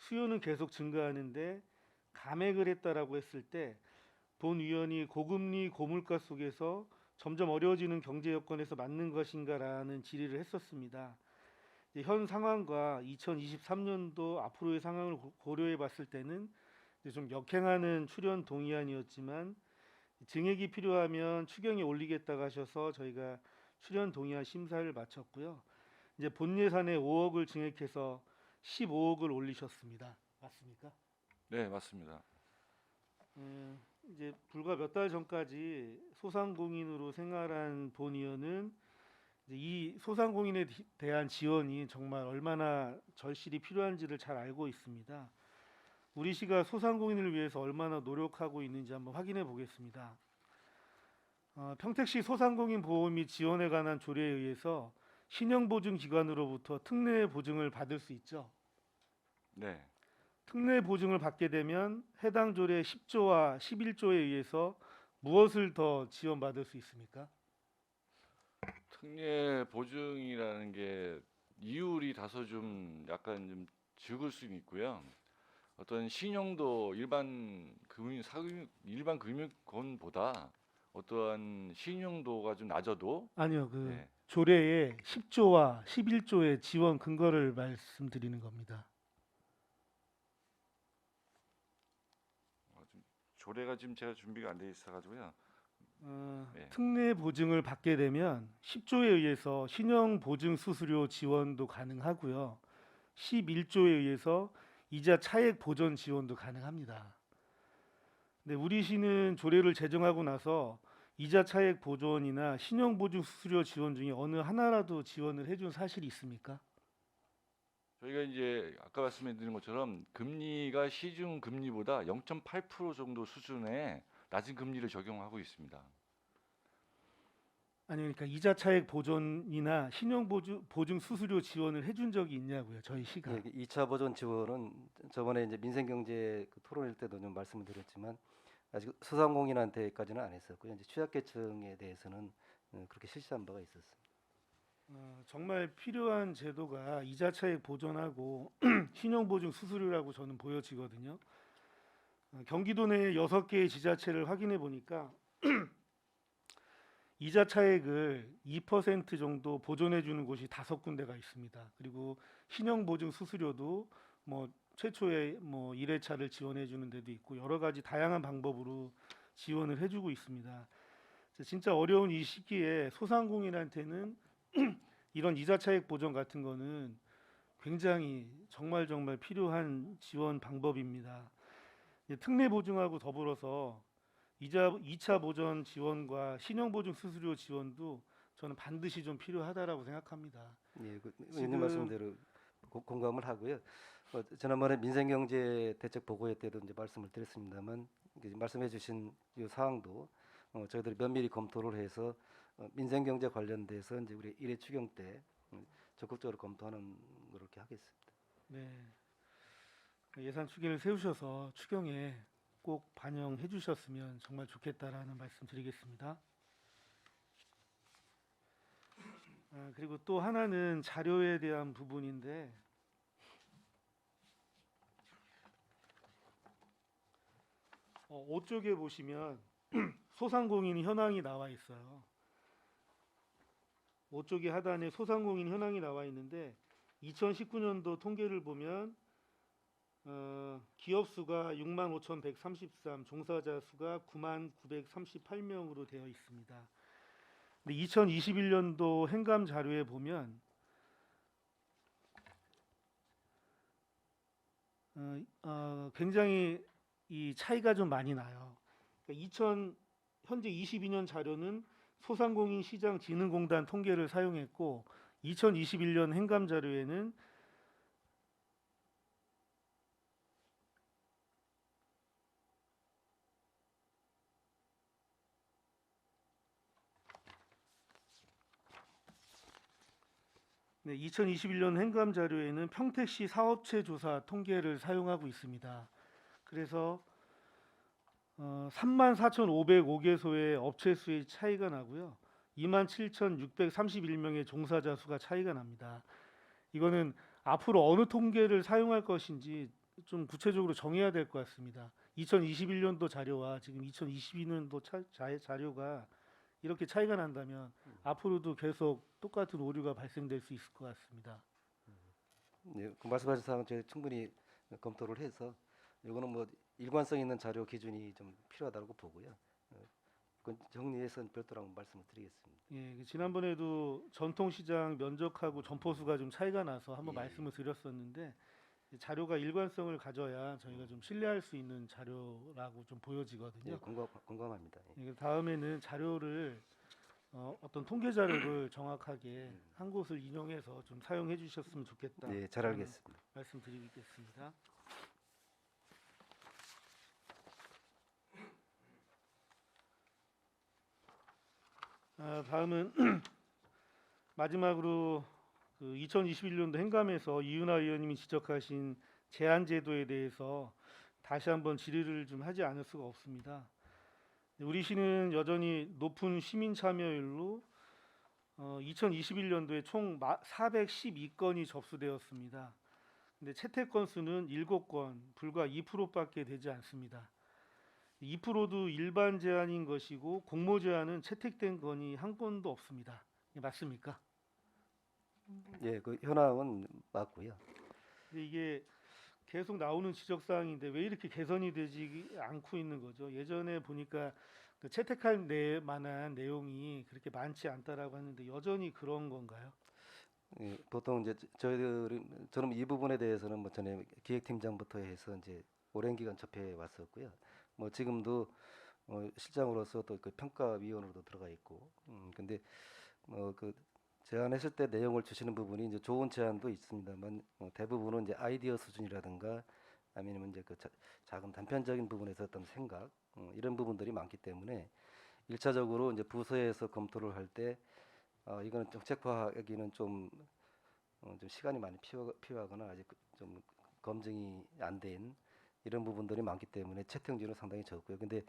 수요는 계속 증가하는데 감액을 했다라고 했을 때 본 위원이 고금리 고물가 속에서 점점 어려워지는 경제 여건에서 맞는 것인가라는 질의를 했었습니다. 이제 현 상황과 2023년도 앞으로의 상황을 고려해 봤을 때는 이제 좀 역행하는 출연 동의안이었지만 증액이 필요하면 추경에 올리겠다고 하셔서 저희가 출연 동의안 심사를 마쳤고요. 이제 본 예산에 5억을 증액해서 15억을 올리셨습니다. 맞습니까? 네, 맞습니다. 이제 불과 몇 달 전까지 소상공인으로 생활한 본 의원은 이제 이 소상공인에 대한 지원이 정말 얼마나 절실히 필요한지를 잘 알고 있습니다. 우리 시가 소상공인을 위해서 얼마나 노력하고 있는지 한번 확인해 보겠습니다. 평택시 소상공인 보호 및 지원에 관한 조례에 의해서 신용보증기관으로부터 특례 보증을 받을 수 있죠. 네. 특례 보증을 받게 되면 해당 조례 10조와 11조에 의해서 무엇을 더 지원받을 수 있습니까? 특례 보증이라는 게 이율이 다소 좀 약간 좀 적을 수는 있고요. 어떤 신용도 일반 금융권보다 어떠한 신용도가 좀 낮아도 아니요, 그 네. 조례에 10조와 11조의 지원 근거를 말씀드리는 겁니다. 조례가 지금 제가 준비가 안 돼 있어가지고요. 네. 특례 보증을 받게 되면 10조에 의해서 신용 보증 수수료 지원도 가능하고요. 11조에 의해서 이자 차액 보전 지원도 가능합니다. 근데 우리 시는 조례를 제정하고 나서 이자 차액 보전이나 신용 보증 수수료 지원 중에 어느 하나라도 지원을 해준 사실이 있습니까? 저희가 이제 아까 말씀드린 것처럼 금리가 시중 금리보다 0.8% 정도 수준의 낮은 금리를 적용하고 있습니다. 아니 그러니까 이자 차액 보전이나 신용 보증 수수료 지원을 해준 적이 있냐고요, 저희 시가. 예, 2차 보전 지원은 저번에 이제 민생경제 그 토론일 때도 좀 말씀을 드렸지만 아직 소상공인한테까지는 안 했었고요. 이제 취약계층에 대해서는 그렇게 실시한 바가 있었습니다. 정말 필요한 제도가 이자 차익 보전하고 신용 보증 수수료라고 저는 보여지거든요. 경기도 내 6개의 지자체를 확인해 보니까 이자 차익을 2% 정도 보존해 주는 곳이 5군데가 있습니다. 그리고 신용 보증 수수료도 뭐 최초에 뭐 1회차를 지원해 주는 데도 있고 여러 가지 다양한 방법으로 지원을 해 주고 있습니다. 진짜 어려운 이 시기에 소상공인한테는 이런 이자 차익 보전 같은 거는 굉장히 정말 필요한 지원 방법입니다. 특례 보증하고 더불어서 이자 2차 보전 지원과 신용 보증 수수료 지원도 저는 반드시 좀 필요하다라고 생각합니다. 예, 그 지금- 의원님 말씀대로 공감을 하고요. 지난번에 민생경제 대책 보고회 때도 이제 말씀을 드렸습니다만 말씀해주신 이 사항도 저희들이 면밀히 검토를 해서 민생경제 관련돼서 이제 우리 1회 추경 때 적극적으로 검토하는 그렇게 하겠습니다. 네. 예산 추계를 세우셔서 추경에 꼭 반영해 주셨으면 정말 좋겠다라는 말씀 드리겠습니다. 그리고 또 하나는 자료에 대한 부분인데 오쪽에 보시면 소상공인 현황이 나와 있어요. 오쪽의 하단에 소상공인 현황이 나와 있는데 2019년도 통계를 보면 기업 수가 65,133, 종사자 수가 99,938명으로 되어 있습니다. 근데 2021년도 행감 자료에 보면 굉장히 이 차이가 좀 많이 나요. 그러니까 현재 22년 자료는 소상공인 시장 진흥공단 통계를 사용했고 2021년 행감 자료에는 네, 2021년 행감 자료에는 평택시 사업체 조사 통계를 사용하고 있습니다. 그래서 34,505개소의 업체 수의 차이가 나고요. 27,631명의 종사자 수가 차이가 납니다. 이거는 앞으로 어느 통계를 사용할 것인지 좀 구체적으로 정해야 될 것 같습니다. 2021년도 자료와 지금 2022년도 자료가 이렇게 차이가 난다면 앞으로도 계속 똑같은 오류가 발생될 수 있을 것 같습니다. 예, 그 말씀하신 사항은 저희 충분히 검토를 해서 이거는 뭐 일관성 있는 자료 기준이 좀 필요하다고 보고요. 그건 정리해서 별도로 한번 말씀을 드리겠습니다. 예, 그 지난번에도 전통시장 면적하고 점포수가 좀 차이가 나서 한번 예. 말씀을 드렸었는데 자료가 일관성을 가져야 저희가 좀 신뢰할 수 있는 자료라고 좀 예, 보여지거든요. 공감합니다. 예. 예, 다음에는 자료를 어떤 통계 자료를 정확하게 한 곳을 인용해서 좀 사용해 주셨으면 좋겠다. 예, 잘 알겠습니다. 말씀드리겠습니다. 다음은 마지막으로 그 2021년도 행감에서 이윤아 의원님이 지적하신 제한 제도에 대해서 다시 한번 질의를 좀 하지 않을 수가 없습니다. 우리 시는 여전히 높은 시민 참여율로 2021년도에 총 412건이 접수되었습니다. 근데 채택 건수는 7건, 불과 2%밖에 되지 않습니다. 2%도 일반 제한인 것이고 공모 제한은 채택된 건이 한 건도 없습니다. 이게 맞습니까? 예, 그 현황은 맞고요. 근데 이게 계속 나오는 지적 사항인데 왜 이렇게 개선이 되지 않고 있는 거죠? 예전에 보니까 그 채택할 만한 내용이 그렇게 많지 않다라고 하는데 여전히 그런 건가요? 예, 보통 이제 저는 이 부분에 대해서는 뭐 전에 기획팀장부터 해서 이제 오랜 기간 접해 왔었고요. 뭐 지금도 실장으로서 또 그 평가위원으로도 들어가 있고, 근데 그 제안했을 때 내용을 주시는 부분이 이제 좋은 제안도 있습니다만 대부분은 이제 아이디어 수준이라든가 아니면 이제 그 작은 단편적인 부분에서 어떤 생각 이런 부분들이 많기 때문에 일차적으로 이제 부서에서 검토를 할 때 이거는 정책화하기는 좀 시간이 많이 필요하거나 아직 좀 검증이 안 된 이런 부분들이 많기 때문에 채택률은 상당히 적고요. 근데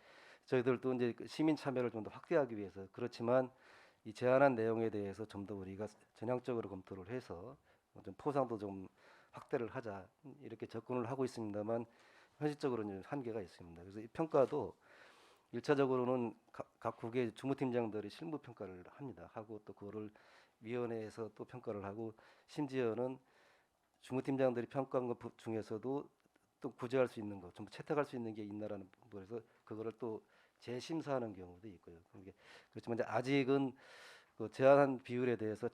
저희들도 이제 그 시민 참여를 좀 더 확대하기 위해서 그렇지만 이 제안한 내용에 대해서 좀 더 우리가 전향적으로 검토를 해서 좀 포상도 좀 확대를 하자 이렇게 접근을 하고 있습니다만 현실적으로는 한계가 있습니다. 그래서 이 평가도 일차적으로는 각 국의 주무팀장들이 실무 평가를 합니다. 하고 또 그거를 위원회에서 또 평가를 하고 심지어는 주무팀장들이 평가한 것 중에서도 또 구제할 수 있는 것, 좀 채택할 수 있는 게 있나라는 부분에서 그거를 또 재심사하는 경우도 있고요. 그렇지만 이제 아직은 그 제한한 비율에 대해서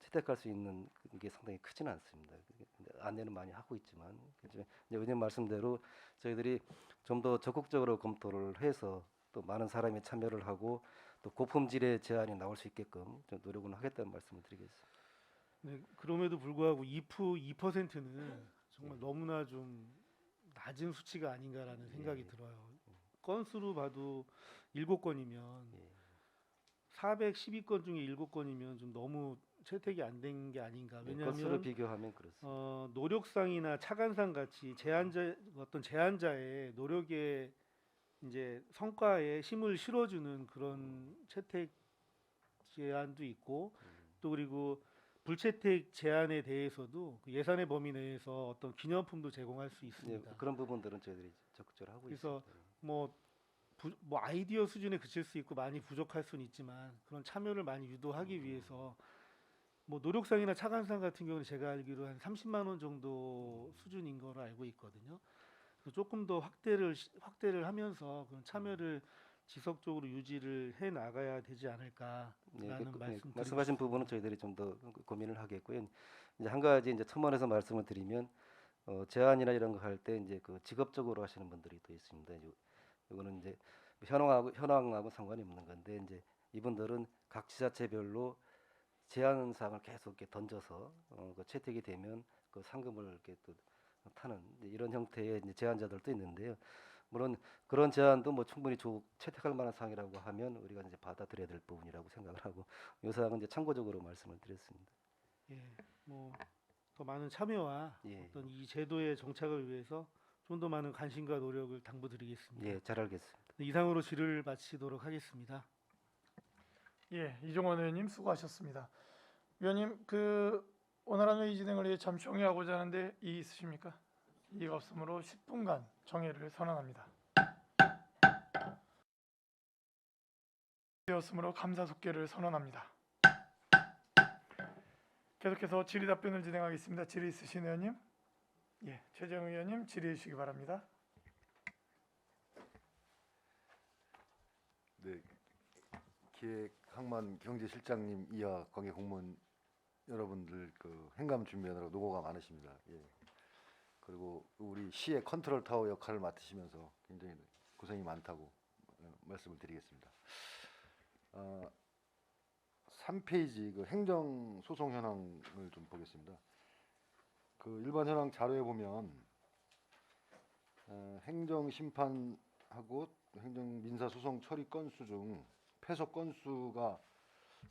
채택할 수 있는 게 상당히 크지는 않습니다. 근데 안내는 많이 하고 있지만 이제 의원님 말씀대로 저희들이 좀 더 적극적으로 검토를 해서 또 많은 사람이 참여를 하고 또 고품질의 제안이 나올 수 있게끔 좀 노력은 하겠다는 말씀을 드리겠습니다. 네, 그럼에도 불구하고 2%는 정말 너무나 좀 낮은 수치가 아닌가라는 생각이 들어요. 건수로 봐도 7건이면 예. 412건 중에 7건이면 좀 너무 채택이 안 된 게 아닌가. 건수로 왜냐하면 비교하면 그렇습니다. 노력상이나 차관상 같이 어떤 제안자의 노력에 이제 성과에 힘을 실어주는 그런 채택 제안도 있고 또 그리고 불채택 제안에 대해서도 그 예산의 범위 내에서 어떤 기념품도 제공할 수 예, 있습니다. 그런 부분들은 저희들이 적극적으로 하고 그래서 있습니다. 뭐 아이디어 수준에 그칠 수 있고 많이 부족할 수는 있지만 그런 참여를 많이 유도하기 위해서 뭐 노력상이나 차관상 같은 경우는 제가 알기로 한 30만 원 정도 수준인 거로 알고 있거든요. 그래서 조금 더 확대를 하면서 그런 참여를 지속적으로 유지를 해 나가야 되지 않을까라는 말씀 말씀하신 부분은 저희들이 좀 더 고민을 하겠고요. 이제 한 가지 이제 첨언해서 말씀을 드리면 제안이나 이런 거 할 때 이제 그 직업적으로 하시는 분들이 또 있습니다. 이거는 이제 현황하고 상관이 없는 건데 이제 이분들은 각 지자체별로 제안 사항을 계속 이렇게 던져서 그 채택이 되면 그 상금을 이렇게 또 타는 이런 형태의 이제 제안자들도 있는데요. 물론 그런 제안도 뭐 충분히 채택할 만한 사항이라고 하면 우리가 이제 받아들여야 될 부분이라고 생각을 하고 이 사항은 이제 참고적으로 말씀을 드렸습니다. 예, 뭐 더 많은 참여와 예. 어떤 이 제도의 정착을 위해서 좀 더 많은 관심과 노력을 당부드리겠습니다. 예, 잘 알겠습니다. 이상으로 질의를 마치도록 하겠습니다. 예, 이종원 의원님 수고하셨습니다. 위원님 그 원활한 회의 진행을 위해 잠시 정리하고자 하는데 이의 있으십니까? 이의가 없으므로 10분간 정회를 선언합니다. 되었으므로 감사 속계를 선언합니다. 계속해서 질의답변을 진행하겠습니다. 질의 있으신 의원님? 예, 최재형 의원님 질의해 주시기 바랍니다. 네, 기획항만 경제실장님 이하 관계 공무원 여러분들 그 행감 준비하느라 노고가 많으십니다. 예. 그리고 우리 시의 컨트롤 타워 역할을 맡으시면서 굉장히 고생이 많다고 말씀을 드리겠습니다. 3페이지 그 행정 소송 현황을 좀 보겠습니다. 그 일반 현황 자료에 보면 행정 심판하고 행정 민사 소송 처리 건수 중 패소 건수가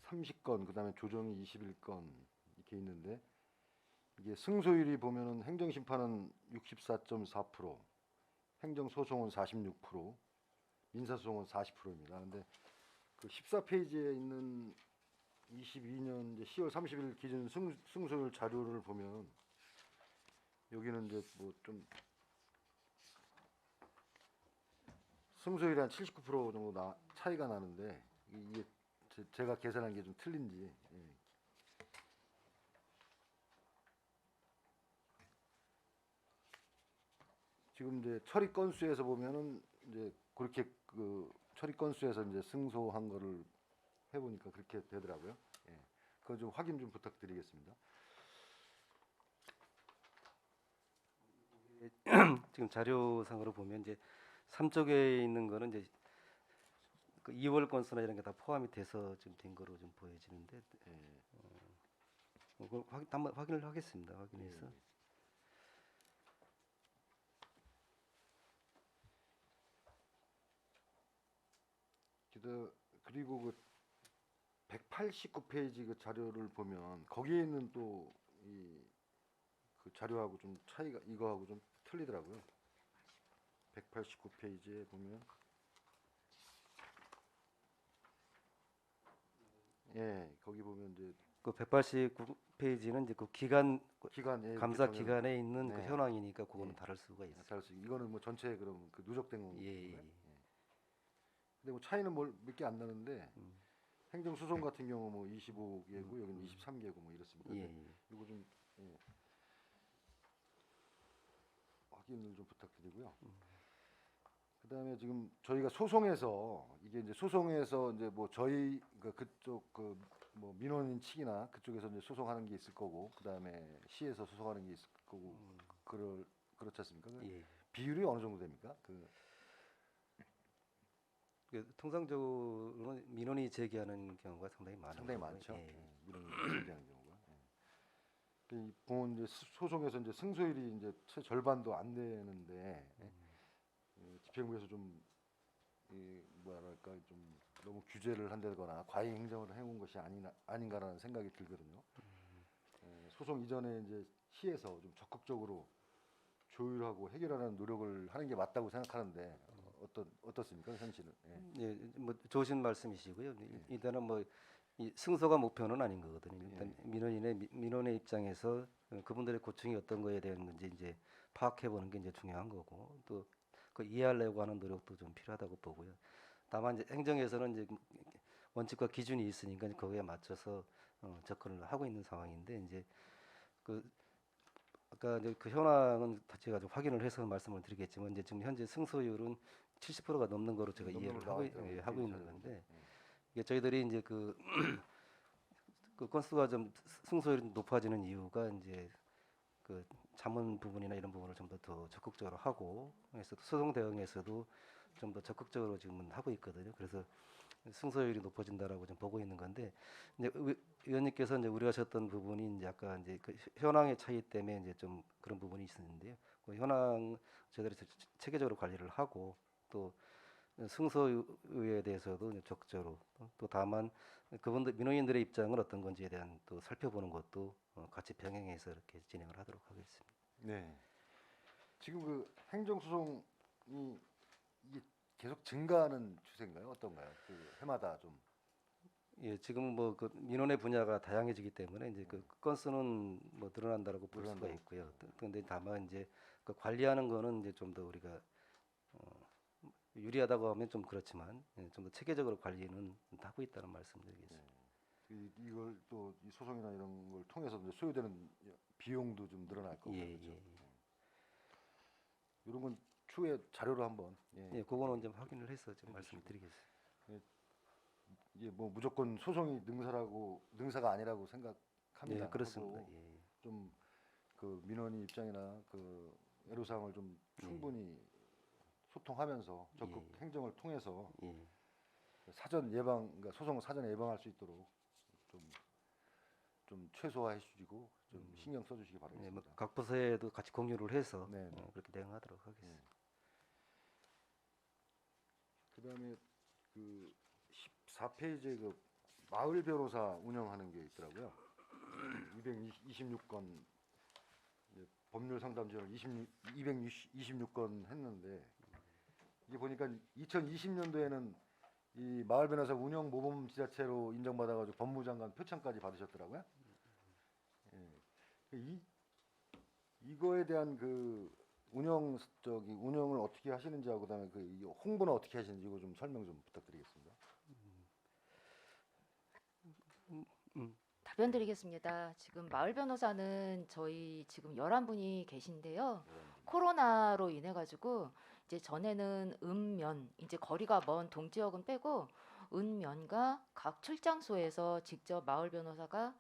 30건, 그다음에 조정이 21건 이렇게 있는데, 이게 승소율이 보면은 행정 심판은 64.4%, 행정 소송은 46%, 민사 소송은 40%입니다. 근데 그 14페이지에 있는 22년 이제 10월 30일 기준 승소율 자료를 보면 여기는 이제 뭐 좀 승소율이 한 79% 정도 차이가 나는데, 이게 제가 계산한 게 좀 틀린지. 예. 지금 이제 처리 건수에서 보면은 이제 그렇게 그 처리 건수에서 이제 승소한 거를 해보니까 그렇게 되더라고요. 예. 그거 좀 확인 좀 부탁드리겠습니다. 지금 자료상으로 보면 이제 3쪽에 있는 거는 이제 그 2월 건수나 이런 게 다 포함이 돼서 좀 된 거로 좀 보여지는데, 예. 그걸 한번 확인을 하겠습니다. 확인해서. 예. 그리고 그 189페이지 그 자료를 보면 거기에 있는 또 이 그 자료하고 좀 차이가, 이거하고 좀 틀리더라고요. 189페이지에 보면 예, 거기 보면 이제 그 189페이지는 이제 그 기간 기간, 예, 감사 그 정해놓은 기간에 있는 그 네. 현황이니까 그거는 예. 다를 수가 있어요. 다를 수, 이거는 뭐 전체 그럼 그 누적된 건가요? 예, 예. 근데 뭐 차이는 몇 개 안 나는데, 음. 행정 소송 같은 경우 뭐 25개고 여기는 23개고 뭐 이렇습니다. 예, 근데 예. 이거 좀 확인을 좀 부탁드리고요. 그다음에 지금 저희가 소송에서 이게 이제 소송에서 이제 뭐 저희 그쪽 그 뭐 민원인 측이나 그쪽에서 이제 소송하는 게 있을 거고, 그다음에 시에서 소송하는 게 있을 거고, 그렇지 않습니까? 그 예. 비율이 어느 정도 됩니까? 통상적으로는 민원이 제기하는 경우가 상당히 많은 상당히 거고요. 많죠. 예. 민원인 제기하는 경우가. 이 보면 이제 소송에서 이제 승소율이 이제 채 절반도 안 되는데, 집행부에서 좀 뭐랄까 좀 너무 규제를 한다거나 과잉 행정을 해온 것이 아닌가라는 생각이 들거든요. 소송 이전에 이제 시에서 좀 적극적으로 조율하고 해결하는 노력을 하는 게 맞다고 생각하는데, 어떻습니까, 현실은? 예. 예, 뭐 좋으신 말씀이시고요. 일단은 뭐 이 승소가 목표는 아닌 거거든요. 일단 민원의 입장에서 그분들의 고충이 어떤 거에 대한 건지 이제 파악해 보는 게 이제 중요한 거고, 또 그 이해하려고 하는 노력도 좀 필요하다고 보고요. 다만 이제 행정에서는 이제 원칙과 기준이 있으니까 거기에 맞춰서 접근을 하고 있는 상황인데, 이제 그 아까 이제 그 현황은 제가 좀 확인을 해서 말씀을 드리겠지만, 이제 지금 현재 승소율은 70%가 넘는 거로 제가 넘는 이해를 걸로 하고, 나와 있더라고요, 하고 있는 자료에. 건데, 이게 저희들이 이제 그 건수가 좀 승소율이 높아지는 이유가 이제 그 자문 부분이나 이런 부분을 좀 더 적극적으로 하고, 그래서 소송 대응에서도 좀 더 적극적으로 지금은 하고 있거든요. 그래서 승소율이 높아진다라고 좀 보고 있는 건데, 이제 의원님께서 이제 우려하셨던 부분이 이제 아까 이제 그 현황의 차이 때문에 이제 좀 그런 부분이 있었는데요. 그 현황 저희들이 체계적으로 관리를 하고, 또 승소에 대해서도 이제 적극적으로, 또 다만 그분들 민원인들의 입장은 어떤 건지에 대한 또 살펴보는 것도 같이 병행해서 이렇게 진행을 하도록 하겠습니다. 네. 지금 그 행정소송이 이게 계속 증가하는 추세인가요? 어떤가요? 그 해마다 좀. 예, 지금 뭐 그 민원의 분야가 다양해지기 때문에 이제 그 건수는 뭐 늘어난다라고 볼 수가 늘어난다고. 있고요. 그런데 다만 이제 그 관리하는 거는 이제 좀 더 우리가 유리하다고 하면 좀 그렇지만 좀 더 체계적으로 관리는 하고 있다는 말씀드리겠습니다. 이걸 또 이 소송이나 이런 걸 통해서 이제 소요되는 비용도 좀 늘어날 거고 예, 그렇죠. 예. 이런 건 추후에 자료로 한번 예, 그거는 좀 확인을 해서 좀 말씀드리겠습니다. 이게 뭐 무조건 소송이 능사가 아니라고 생각합니다. 예, 그렇습니다. 하고 예, 좀 그 민원인 입장이나 그 애로사항을 좀 충분히 소통하면서 적극 예. 행정을 통해서 예. 사전 예방, 그러니까 소송을 사전에 예방할 수 있도록 좀 최소화해 주시고 좀 신경 써주시기 예, 바라겠습니다. 뭐각 부서에도 같이 공유를 해서 네, 네. 그렇게 대응하도록 하겠습니다. 네. 그다음에 그 14페이지에 그 마을 변호사 운영하는 게 있더라고요. 226건 법률 상담 지원을 226건 했는데 이게 보니까 2020년도에는 이 마을 변호사 운영 모범 지자체로 인정받아가지고 법무장관 표창까지 받으셨더라고요. 예. 이거에 대한 그 운영을 어떻게 하시는지하고 그다음에 그 이 홍보는 어떻게 하시는지 이거 좀 설명 좀 부탁드리겠습니다. 답변 드리겠습니다. 지금 마을 변호사는 저희 지금 11분이 계신데요. 코로나로 인해 가지고 이제 전에는 읍면 이제 거리가 먼 동지역은 빼고 읍면과 각 출장소에서 직접 마을 변호사가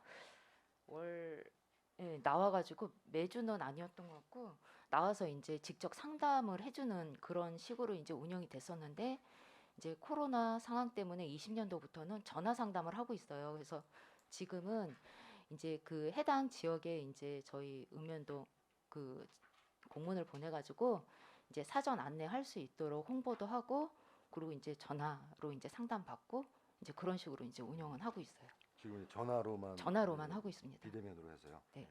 나와 가지고 매주는 아니었던 것 같고 나와서 이제 직접 상담을 해주는 그런 식으로 이제 운영이 됐었는데 이제 코로나 상황 때문에 20년도부터는 전화 상담을 하고 있어요. 그래서 지금은 이제 그 해당 지역에 이제 저희 읍면동 그 공문을 보내가지고 이제 사전 안내할 수 있도록 홍보도 하고 그리고 이제 전화로 이제 상담 받고 이제 그런 식으로 이제 운영은 하고 있어요. 지금 전화로만 하고 있습니다. 비대면으로 해서요. 네.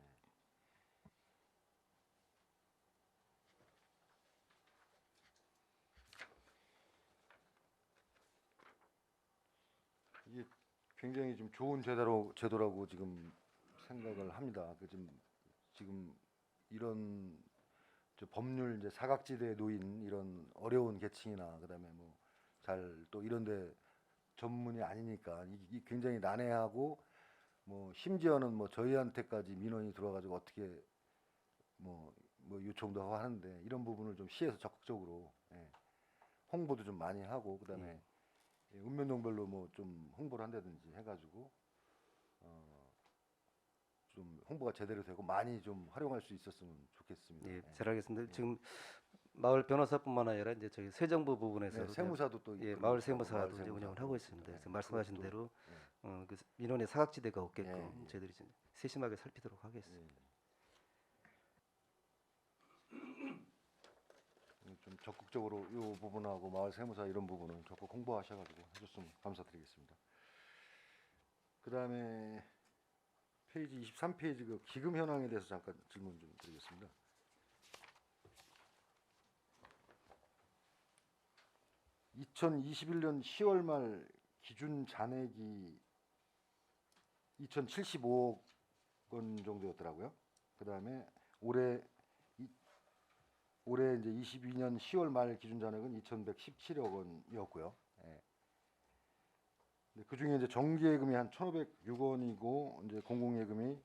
이게 굉장히 좀 좋은 제도라고 지금 생각을 합니다. 지금 이런 법률 이제 사각지대에 놓인 이런 어려운 계층이나 그다음에 뭐 잘 또 이런데 전문이 아니니까 이 굉장히 난해하고 뭐 심지어는 뭐 저희한테까지 민원이 들어와가지고 어떻게 뭐 요청도 하고 하는데 이런 부분을 좀 시에서 적극적으로 홍보도 좀 많이 하고 그다음에 읍면동별로 뭐 좀 홍보를 한다든지 해가지고 좀 홍보가 제대로 되고 많이 좀 활용할 수 있었으면 좋겠습니다. 예, 잘 알겠습니다. 지금 마을 변호사뿐만 아니라 이제 저희 새 정부 부분에서 네, 세무사도 또 예, 있고 마을 그렇고, 세무사도 마을 이제 세무사도 운영을 하고 있습니다. 있습니다. 그래서 네, 말씀하신 그것도, 대로 네. 그 민원의 사각지대가 없게끔 예, 예. 저희들이 좀 세심하게 살피도록 하겠습니다. 좀 적극적으로 이 부분하고 마을 세무사 이런 부분은 적극 홍보하셔가지고 해줬으면 감사드리겠습니다. 그다음에 페이지 23페이지 그 기금 현황에 대해서 잠깐 질문 좀 드리겠습니다. (2021년 10월) 말 기준 잔액이 2,075억 원 정도였더라고요. 그다음에 올해 이제 22년 10월 말 기준 잔액은 2,117억 원이었고요. 예. 그 중에 이제 정기예금이 한 1,506원이고 이제 공공예금이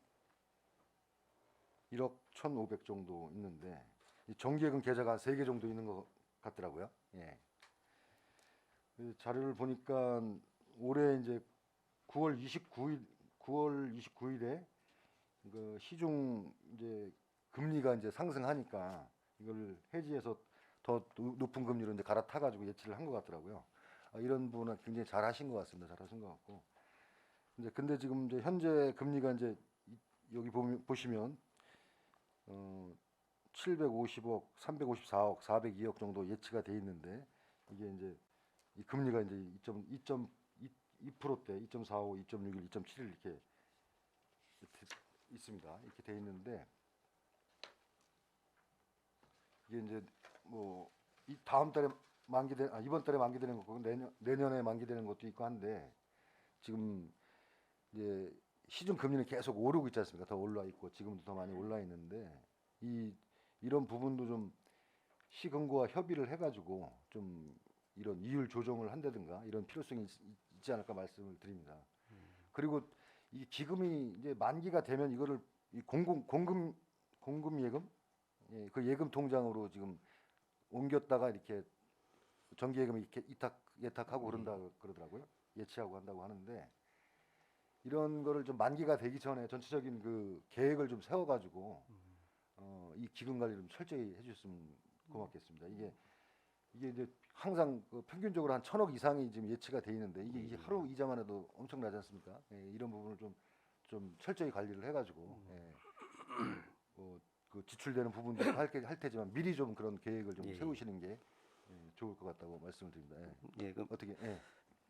1억 1,500 정도 있는데 이 정기예금 계좌가 3개 정도 있는 것 같더라고요. 예. 그 자료를 보니까 올해 이제 9월 29일에 그 시중 이제 금리가 이제 상승하니까 이걸 해지해서 더 높은 금리로 이제 갈아타가지고 예치를 한 것 같더라고요. 이런 부분은 굉장히 잘 하신 것 같습니다. 잘 하신 것 같고. 근데 지금 이제 현재 금리가 이제 여기 보시면 750억, 354억, 402억 정도 예치가 돼 있는데 이게 이제 이 금리가 이제 2.2%대, 2.45, 2.61, 2.71 이렇게 있습니다. 이렇게 돼 있는데 이게 이제 뭐 이 다음 달에 이번 달에 만기되는 거고 내년에 만기되는 것도 있고 한데 지금 이제 시중 금리는 계속 오르고 있지 않습니까? 더 올라 있고 지금도 더 많이 올라 있는데 이 이런 부분도 좀 시군구와 협의를 해가지고 좀 이런 이율 조정을 한다든가 이런 필요성이 있지 않을까 말씀을 드립니다. 그리고 이 기금이 이제 만기가 되면 이거를 이 공금 예금, 예, 그 예금 통장으로 지금 옮겼다가 이렇게 정기 예금을 이렇게 예탁하고 그런다 그러더라고요. 예치하고 한다고 하는데 이런 거를 좀 만기가 되기 전에 전체적인 그 계획을 좀 세워가지고 이 기금 관리를 좀 철저히 해주셨으면 고맙겠습니다. 이게 이제 항상 그 평균적으로 한 1,000억 이상이 지금 예치가 돼 있는데 이게 하루 이자만 해도 엄청나지 않습니까? 예, 이런 부분을 좀 철저히 관리를 해가지고 예, 뭐그 지출되는 부분도 할 테지만 미리 좀 그런 계획을 좀 예. 세우시는 게 좋을 것 같다고 말씀을 드립니다. 예. 예, 그 어떻게? 예.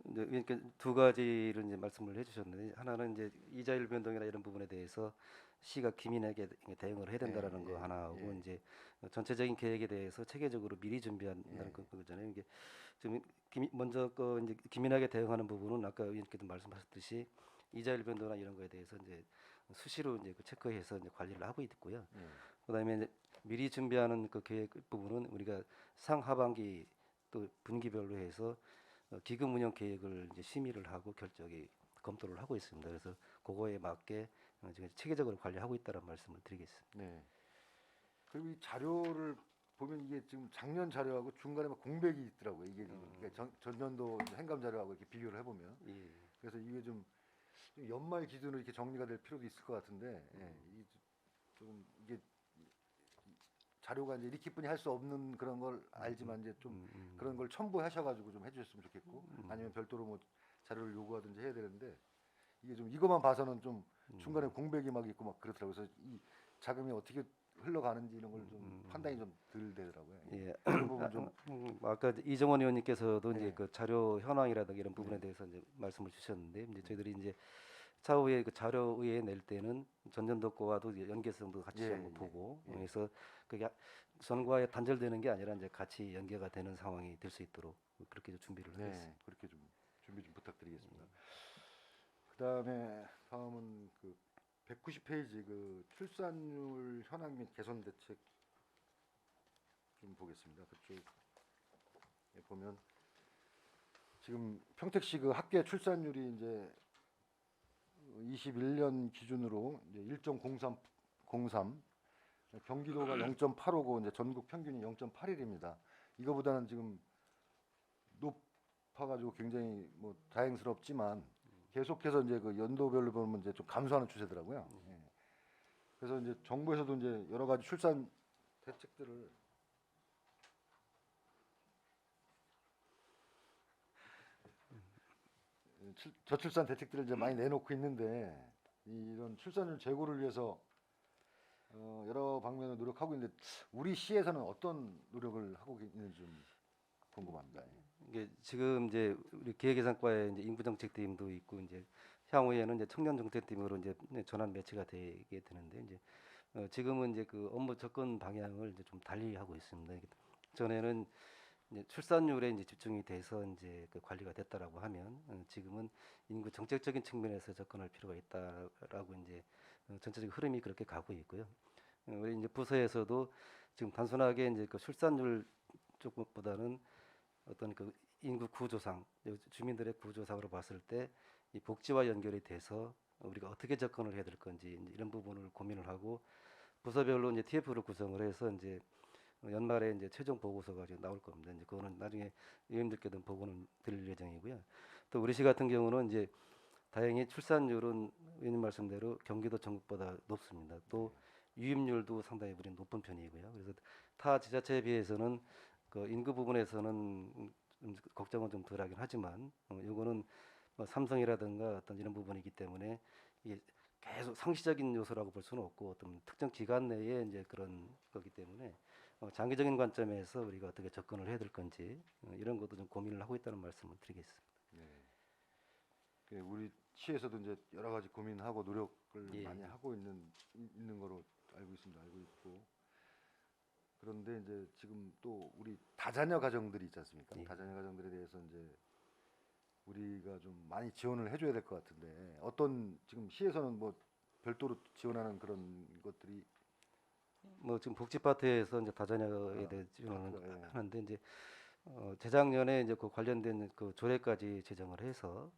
이제 이렇게 두 가지를 이제 말씀을 해주셨는데 하나는 이제 이자율 변동이나 이런 부분에 대해서 시가 기민하게 대응을 해야 된다라는 거 하나하고 이제 전체적인 계획에 대해서 체계적으로 미리 준비한다는 거잖아요. 이게 좀 먼저 이제 기민하게 대응하는 부분은 아까 의원님께도 말씀하셨듯이 이자율 변동이나 이런 거에 대해서 이제 수시로 이제 그 체크해서 이제 관리를 하고 있고요. 그다음에 이제 미리 준비하는 그 계획 부분은 우리가 상하반기 또 분기별로 해서 기금 운영 계획을 이제 심의를 하고 검토를 하고 있습니다. 그래서 그거에 맞게 지금 체계적으로 관리하고 있다는 말씀을 드리겠습니다. 네. 그리고 이 자료를 보면 이게 지금 작년 자료하고 중간에 막 공백이 있더라고요. 이게 그러니까 전년도 행감 자료하고 이렇게 비교를 해보면 예. 그래서 이게 좀 연말 기준으로 이렇게 정리가 될 필요도 있을 것 같은데 이게 조금 이게 자료가 이제 이렇게뿐이 할 수 없는 그런 걸 알지만 이제 좀 그런 걸 첨부하셔가지고 좀 해주셨으면 좋겠고 아니면 별도로 뭐 자료를 요구하든지 해야 되는데 이게 좀 이것만 봐서는 좀 중간에 공백이 막 있고 막 그렇더라고요. 그래서 이 자금이 어떻게 흘러가는지 이런 걸 좀 판단이 좀 덜 되더라고요. 예. 그런 부분 좀 아까 이정원 의원님께서도 이제 네. 그 자료 현황이라든가 이런 부분에 대해서 이제 말씀을 주셨는데 이제 저희들이 이제 차후에 그 자료에 낼 때는 전년도 거와도 이제 연계성도 같이 예, 한번 예, 보고 예. 그래서 그게 전과에 단절되는 게 아니라 이제 같이 연계가 되는 상황이 될 수 있도록 그렇게 좀 준비를 하겠습니다. 네, 그렇게 좀 준비 좀 부탁드리겠습니다. 그다음에 다음은 그 190페이지 그 출산율 현황 및 개선 대책 좀 보겠습니다. 그쪽에 보면 지금 평택시 그 합계 출산율이 이제 21년 기준으로 이제 1.03, 경기도가 0.8오고 이제 전국 평균이 0.81입니다. 이거보다는 지금 높아가지고 굉장히 뭐 다행스럽지만 계속해서 이제 그 연도별로 보면 이제 좀 감소하는 추세더라고요. 예. 그래서 이제 정부에서도 이제 여러 가지 출산 대책들을 저출산 대책들을 이제 많이 내놓고 있는데 이런 출산율 제고를 위해서 여러 방면으로 노력하고 있는데 우리 시에서는 어떤 노력을 하고 있는지 좀 궁금합니다. 이게 지금 이제 우리 기획예산과에 이제 인구정책팀도 있고 이제 향후에는 이제 청년정책팀으로 이제 전환 매치가 되게 되는데 이제 지금은 이제 그 업무 접근 방향을 이제 좀 달리 하고 있습니다. 전에는 이제 출산율에 이제 집중이 돼서 이제 그 관리가 됐다라고 하면 지금은 인구 정책적인 측면에서 접근할 필요가 있다라고 이제 전체적인 흐름이 그렇게 가고 있고요. 우리 이제 부서에서도 지금 단순하게 이제 그 출산율 쪽보다는 어떤 그 인구 구조상 주민들의 구조상으로 봤을 때 이 복지와 연결이 돼서 우리가 어떻게 접근을 해야 될 건지 이제 이런 부분을 고민을 하고 부서별로 이제 TF를 구성을 해서 이제 연말에 이제 최종 보고서가 이제 나올 겁니다. 이제 그거는 나중에 의원님들께도 보고는 드릴 예정이고요. 또 우리 시 같은 경우는 이제 다행히 출산율은 의원님 말씀대로 경기도 전국보다 높습니다. 또 유입률도 상당히 우리 높은 편이고요. 그래서 타 지자체에 비해서는 그 인구 부분에서는 좀 걱정은 좀 덜하긴 하지만 이거는 뭐 삼성이라든가 어떤 이런 부분이기 때문에 이게 계속 상시적인 요소라고 볼 수는 없고 어떤 특정 기간 내에 이제 그런 거기 때문에 장기적인 관점에서 우리가 어떻게 접근을 해야 될 건지 이런 것도 좀 고민을 하고 있다는 말씀을 드리겠습니다. 네. 우리 시에서도 이제 여러 가지 고민하고 노력을 예. 많이 하고 있는 거로 알고 있습니다. 알고 있고 그런데 이제 지금 또 우리 다자녀 가정들이 있지 않습니까? 예. 다자녀 가정들에 대해서 이제 우리가 좀 많이 지원을 해줘야 될 것 같은데 어떤 지금 시에서는 뭐 별도로 지원하는 그런 것들이 뭐 지금 복지파트에서 이제 다자녀에 대해 지원을 하는데 이제 재작년에 이제 그 관련된 그 조례까지 제정을 해서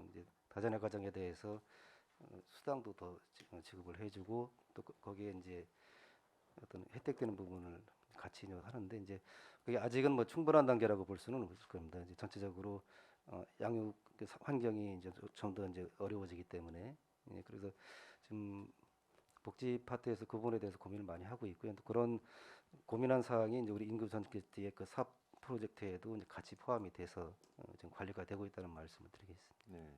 이제 다자녀 가정에 대해서 수당도 더 지급을 해주고 또 거기에 이제 어떤 혜택되는 부분을 같이 하는데 이제 그게 아직은 뭐 충분한 단계라고 볼 수는 없을 겁니다. 이제 전체적으로 양육 그 환경이 이제 좀 더 이제 어려워지기 때문에 그래서 지금 복지 파트에서 그 부분에 대해서 고민을 많이 하고 있고요. 또 그런 고민한 사항이 이제 우리 인구 전개의 그 사업 프로젝트에도 이제 같이 포함이 돼서 지금 관리가 되고 있다는 말씀을 드리겠습니다. 네.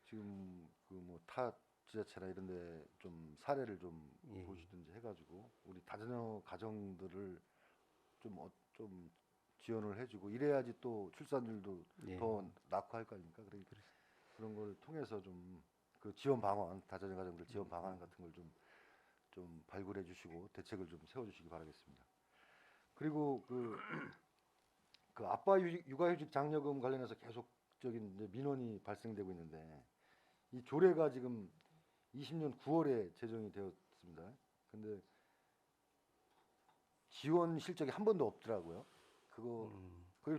지금 그 뭐 타 지자체나 이런 데 좀 사례를 좀 예. 보시든지 해가지고 우리 다자녀 가정들을 좀 지원을 해주고 이래야지 또 출산율도 예. 더 낳고 할 거 아닙니까? 그런 걸 통해서 좀 그 지원 방안, 다자녀 가정들 지원 방안 같은 걸 좀 발굴해 주시고 대책을 좀 세워주시기 바라겠습니다. 그리고 그 아빠 육아휴직 장려금 관련해서 계속적인 이제 민원이 발생되고 있는데 이 조례가 지금 20년 9월에 제정이 되었습니다. 근데 지원 실적이 한 번도 없더라고요. 그리고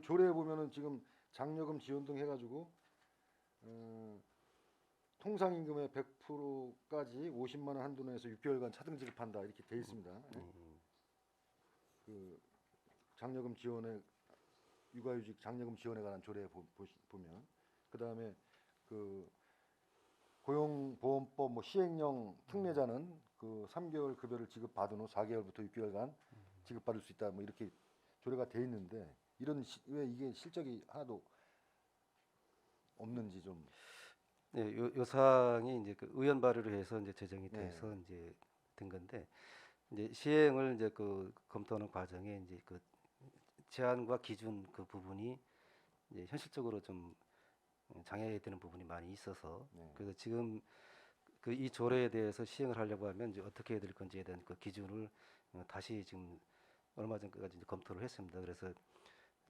조례에 보면은 지금 장려금 지원 등 해가지고 통상임금의 100%까지 50만 원 한도 내에서 6개월간 차등 지급한다 이렇게 돼 있습니다. 그 장려금 지원에 육아휴직 장려금 지원에 관한 조례에 보면 그 다음에 그 고용보험법 뭐 시행령 특례자는 그 3개월 급여를 지급받은 후 4개월부터 6개월간 지급받을 수 있다 뭐 이렇게 조례가 돼 있는데 왜 이게 실적이 하나도 없는지 좀. 네, 요 사항이 이제 그 의원 발의를 해서 이제 제정이 네. 돼서 이제 된 건데 이제 시행을 이제 그 검토하는 과정에 이제 그 제한과 기준 그 부분이 이제 현실적으로 좀 장애되는 부분이 많이 있어서 네. 그래서 지금 그 이 조례에 대해서 시행을 하려고 하면 이제 어떻게 해야 될 건지에 대한 그 기준을 다시 지금 얼마 전까지 이제 검토를 했습니다. 그래서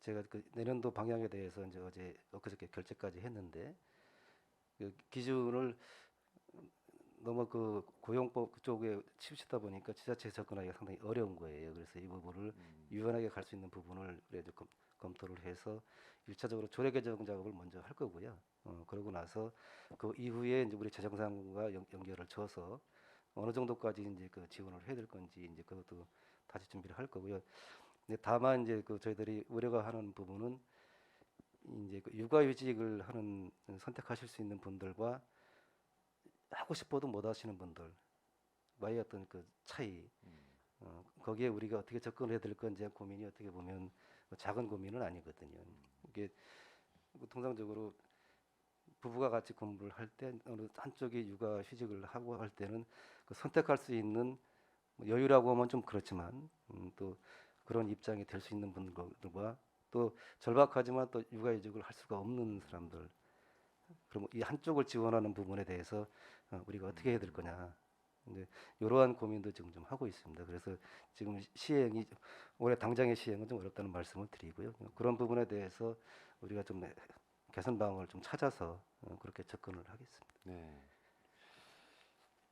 제가 그 내년도 방향에 대해서 이제 어제 엊그저께 결재까지 했는데 그 기준을 너무 그 고용법 쪽에 치우치다 보니까 지자체 접근하기가 상당히 어려운 거예요. 그래서 이 부분을 유연하게 갈 수 있는 부분을 그래도 검토를 해서 1차적으로 조례 개정 작업을 먼저 할 거고요. 그러고 나서 그 이후에 이제 우리 재정상과 연결을 줘서 어느 정도까지 이제 그 지원을 해야 될 건지 이제 그것도 다시 준비를 할 거고요. 근데 다만 이제 그 저희들이 우려가 하는 부분은 이제 그 육아휴직을 하는 선택하실 수 있는 분들과 하고 싶어도 못 하시는 분들과의 어떤 그 차이, 거기에 우리가 어떻게 접근을 해야 될 건지 고민이 어떻게 보면 작은 고민은 아니거든요. 이게 통상적으로 부부가 같이 공부를 할 때 어느 한쪽이 육아휴직을 하고 할 때는 그 선택할 수 있는 뭐 여유라고 하면 좀 그렇지만 또 그런 입장이 될 수 있는 분들과 또 절박하지만 또 육아휴직을 할 수가 없는 사람들, 그럼 이 한쪽을 지원하는 부분에 대해서 우리가 어떻게 해야 될 거냐. 이제 이러한 고민도 지금 좀 하고 있습니다. 그래서 지금 시행이 올해 당장의 시행은 좀 어렵다는 말씀을 드리고요. 그런 부분에 대해서 우리가 좀 개선 방안을 좀 찾아서 그렇게 접근을 하겠습니다. 네.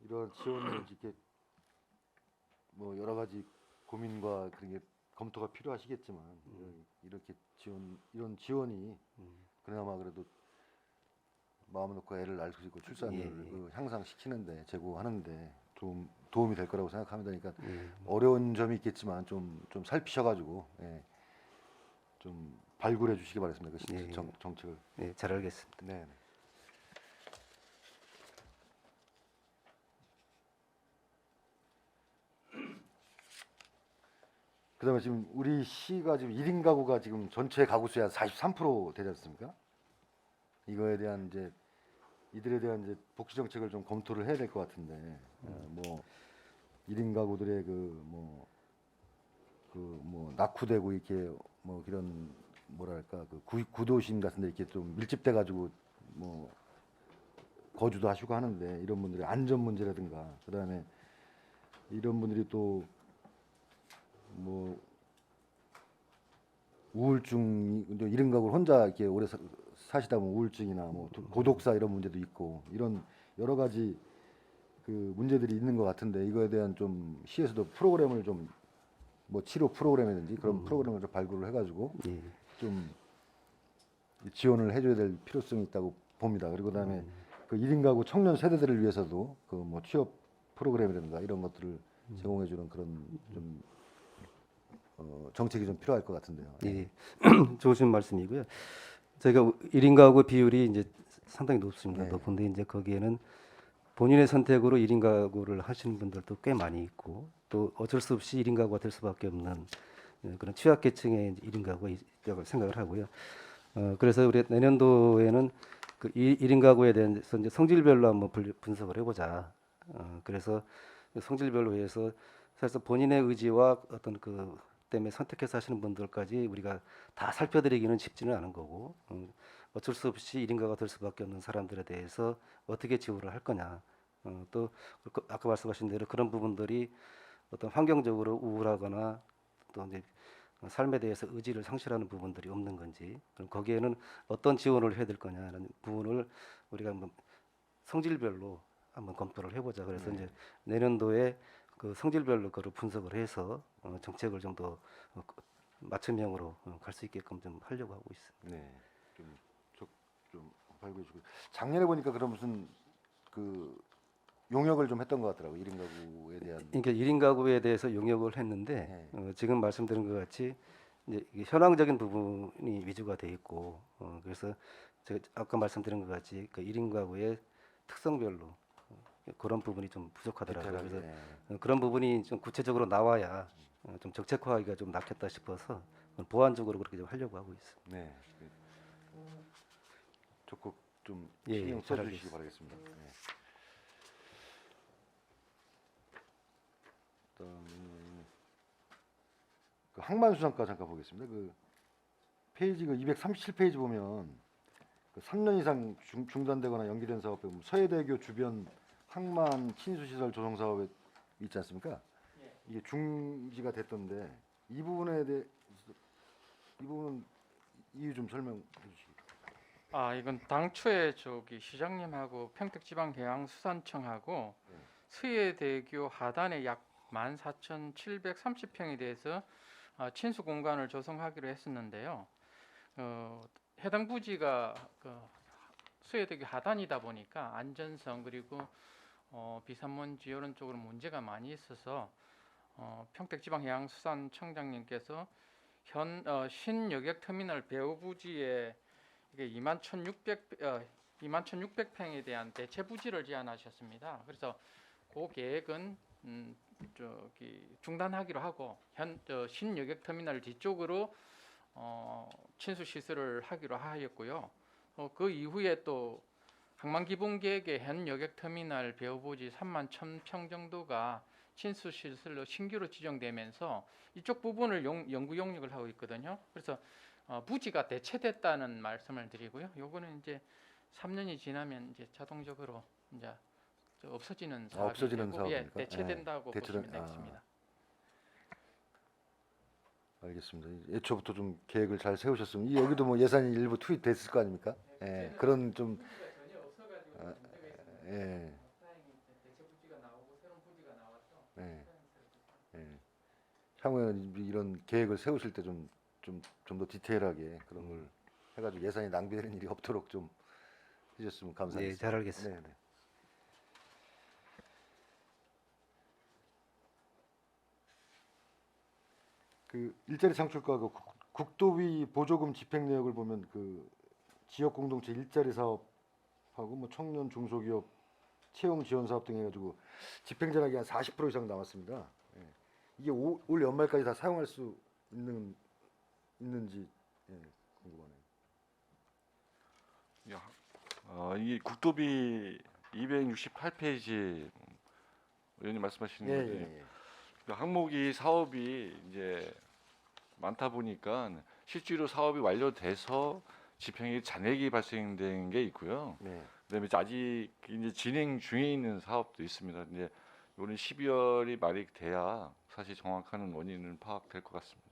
이런 지원을 이렇게 뭐 여러 가지 고민과 그런 게 검토가 필요하시겠지만 이렇게 이런 지원이 그나마 그래도 마음 놓고 애를 낳을 수 있고 출산율을 그 향상시키는데 제고하는데 좀 도움이 될 거라고 생각합니다. 그러니까 어려운 점이 있겠지만 좀 살피셔가지고 좀 발굴해 주시기 바랍니다. 그 정책을. 네, 잘 알겠습니다. 네. 그다음에 지금 우리 시가 지금 1인 가구가 지금 전체 가구 수의 한 43% 되지 않습니까? 이거에 대한 이제 이들에 대한 이제 복지 정책을 좀 검토를 해야 될 것 같은데 뭐 1인 가구들의 뭐 낙후되고 이렇게 뭐 이런 뭐랄까 그 구도심 같은데 이렇게 좀 밀집돼 가지고 뭐 거주도 하시고 하는데 이런 분들의 안전 문제라든가 그다음에 이런 분들이 또 뭐 우울증, 1인 가구를 혼자 이렇게 오래 사시다 보면 우울증이나 뭐 고독사 이런 문제도 있고 이런 여러 가지 그 문제들이 있는 것 같은데 이거에 대한 좀 시에서도 프로그램을 좀 뭐 치료 프로그램이든지 그런 프로그램을 좀 발굴을 해가지고 예. 좀 지원을 해줘야 될 필요성이 있다고 봅니다. 그리고 그다음에 그 1인 가구 청년 세대들을 위해서도 그 뭐 취업 프로그램이라든가 이런 것들을 제공해주는 그런 좀 정책이 좀 필요할 것 같은데요. 예. 좋으신 말씀이고요. 저희가 1인 가구 비율이 이제 상당히 높습니다. 네. 높은데 이제 거기에는 본인의 선택으로 1인 가구를 하시는 분들도 꽤 많이 있고 또 어쩔 수 없이 1인 가구가 될 수밖에 없는 그런 취약계층의 1인 가구가 있다고 생각을 하고요. 그래서 우리 내년도에는 그 1인 가구에 대해서 이제 성질별로 한번 분석을 해보자. 그래서 성질별로 해서 사실 본인의 의지와 어떤 그 때문에 선택해서 하시는 분들까지 우리가 다 살펴드리기는 쉽지는 않은 거고 어쩔 수 없이 1인 가구가 될 수밖에 없는 사람들에 대해서 어떻게 지원을 할 거냐. 또 아까 말씀하신 대로 그런 부분들이 어떤 환경적으로 우울하거나 또 이제 삶에 대해서 의지를 상실하는 부분들이 없는 건지 그럼 거기에는 어떤 지원을 해야 될 거냐라는 부분을 우리가 한번 성질별로 한번 검토를 해보자. 그래서 이제 내년도에 그 성질별로 그걸 분석을 해서 정책을 좀 더 맞춤형으로 갈 수 있게끔 좀 하려고 하고 있습니다. 네, 좀 발굴해 주고 작년에 보니까 그런 무슨 그 용역을 좀 했던 것 같더라고 1인 가구에 대한. 그러니까 1인 가구에 대해서 용역을 했는데 네. 지금 말씀드린 것 같이 이제 이게 현황적인 부분이 위주가 돼 있고 그래서 제가 아까 말씀드린 것 같이 그 1인 가구의 특성별로 그런 부분이 좀 부족하더라고요. 디테일하게, 그래서 네. 그런 부분이 좀 구체적으로 나와야 좀 정책화하기가 좀 낫겠다 싶어서 보완적으로 그렇게 좀 하려고 하고 있습니다. 네. 적극 좀 예, 예, 신경 잘 써주시기 알겠습니다. 바라겠습니다. 네. 그다음에 그 항만수산과 잠깐 보겠습니다. 그 페이지 그 237페이지 보면 그 3년 이상 중단되거나 연기된 사업에 보면 서해대교 주변 항만 친수시설 조성 사업에 있지 않습니까? 이게 중지가 됐던데 이 부분에 대해 이 부분은 이유 좀 설명해 주시겠어요? 이건 당초에 저기 시장님하고 평택지방해양수산청하고 서해대교 하단에 약 14,730평에 대해서 친수 공간을 조성하기로 했었는데요. 해당 부지가 그 서해대교 하단이다 보니까 안전성 그리고 비산먼지 이런 쪽으로 문제가 많이 있어서 평택지방해양수산청장님께서 신여객터미널 배후 부지에 이게 21,600평에 대한 대체 부지를 제안하셨습니다. 그래서 그 계획은 중단하기로 하고 신여객터미널 뒤쪽으로 친수 시설을 하기로 하였고요. 그 이후에 또 항만기본계획의 현 여객터미널 배후 부지 31,000평 정도가 친수 시설로 신규로 지정되면서 이쪽 부분을 연구 용역을 하고 있거든요. 그래서 부지가 대체됐다는 말씀을 드리고요. 요거는 이제 3년이 지나면 이제 자동적으로 이제 없어지는 사업이 없어지는 되고, 예, 사업입니까? 대체된다고 예, 보시면 되겠습니다. 알겠습니다. 애초부터 좀 계획을 잘 세우셨으면 여기도 뭐 예산이 일부 투입됐을 거 아닙니까? 예, 그런 좀 전혀 없어가지고 문제가 있습니다. 예, 다행히 대체 부지가 나오고 새로운 부지가 나와서 예, 예. 향후에는 이런 계획을 세우실 때 좀 더 디테일하게 그런 걸 해가지고 예산이 낭비되는 일이 없도록 좀 해주셨으면 네, 감사하겠습니다. 잘 알겠습니다. 네, 네. 그 일자리 창출과 그 국도비 보조금 집행 내역을 보면 그 지역 공동체 일자리 사업하고 뭐 청년 중소기업 채용 지원 사업 등 해가지고 집행 잔액이 한 40% 이상 나왔습니다. 예. 이게 올 연말까지 다 사용할 수 있는지 궁금하네요. 이 국도비 268페이지 의원님 말씀하시는 예, 거지. 예, 예. 그 항목이 사업이 이제 많다 보니까 실제로 사업이 완료돼서 집행이 잔액이 발생된 게 있고요. 네. 그다음에 아직 이제 진행 중에 있는 사업도 있습니다. 이제 이번 12월이 말이 돼야 사실 정확한 원인은 파악될 것 같습니다.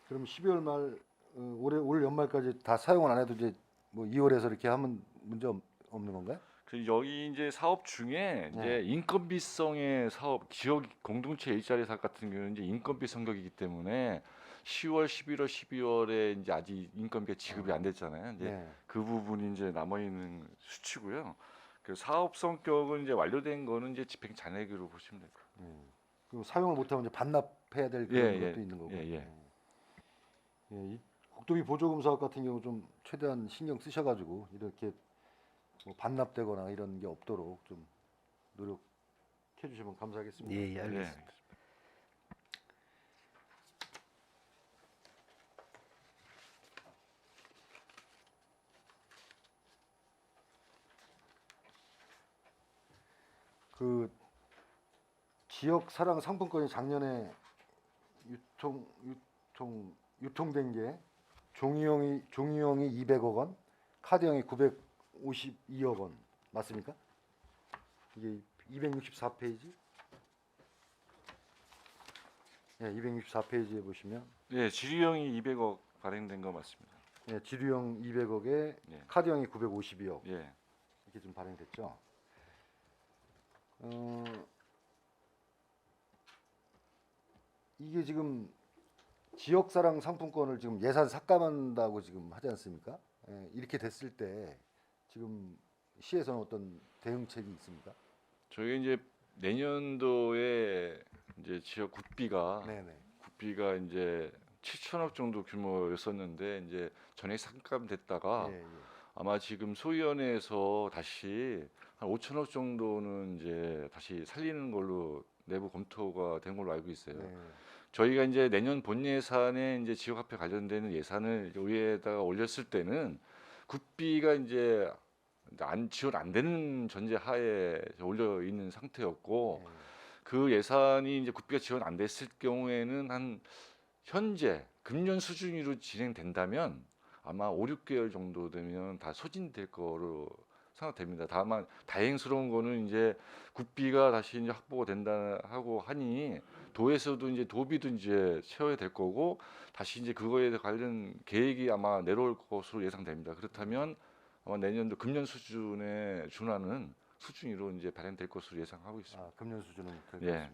그럼 12월 말 올 연말까지 다 사용을 안 해도 이제 뭐 2월에서 이렇게 하면 문제 없는 건가요? 그 여기 이제 사업 중에 이제 네. 인건비성의 사업, 지역 공동체 일자리 사업 같은 경우는 이제 인건비 성격이기 때문에 10월, 11월, 12월에 이제 아직 인건비가 지급이 안 됐잖아요. 이제 네. 그 부분이 이제 남아 있는 수치고요. 그 사업 성격은 이제 완료된 거는 이제 집행 잔액으로 보시면 될 거예요. 그 사용을 못하면 이제 반납해야 될 그런 예, 것도 있는 거고. 예, 예. 이 국도비 보조금 사업 같은 경우 좀 최대한 신경 쓰셔가지고 이렇게 뭐 반납되거나 이런 게 없도록 좀 노력해 주시면 감사하겠습니다. 예, 알겠습니다. 그 지역 사랑 상품권이 작년에 유통된 게 종이형이 200억 원, 카드형이 952억 원 맞습니까? 이게 264페이지? 예, 264페이지에 보시면 예, 지류형이 200억 발행된 거 맞습니다. 예, 지류형 200억에 예. 카드형이 952억 예. 이렇게 좀 발행됐죠. 이게 지금 지역사랑 상품권을 지금 예산 삭감한다고 지금 하지 않습니까? 예, 이렇게 됐을 때 지금 시에서는 어떤 대응책이 있습니까? 저희 이제 내년도에 이제 지역 국비가 네네. 이제 7천억 정도 규모였었는데 이제 전액 삭감됐다가 예, 예. 아마 지금 소위원회에서 다시 한 5천억 정도는 이제 다시 살리는 걸로 내부 검토가 된 걸로 알고 있어요. 네. 저희가 이제 내년 본 예산에 이제 지역화폐 관련되는 예산을 여기에다가 올렸을 때는 국비가 이제 지원 안 되는 전제 하에 올려 있는 상태였고 네. 그 예산이 이제 국비가 지원 안 됐을 경우에는 한 현재 금년 수준으로 진행된다면 아마 5, 6개월 정도 되면 다 소진될 거로 생각됩니다. 다만 다행스러운 거는 이제 국비가 다시 이제 확보가 된다 하고 하니 도에서도 이제 도비도 이제 채워야 될 거고 다시 이제 그거에 관련 계획이 아마 내려올 것으로 예상됩니다. 그렇다면 아마 내년도 금년 수준에 준하는 수준으로 이제 발행될 것으로 예상하고 있습니다. 아, 금년 수준은 될 것 예.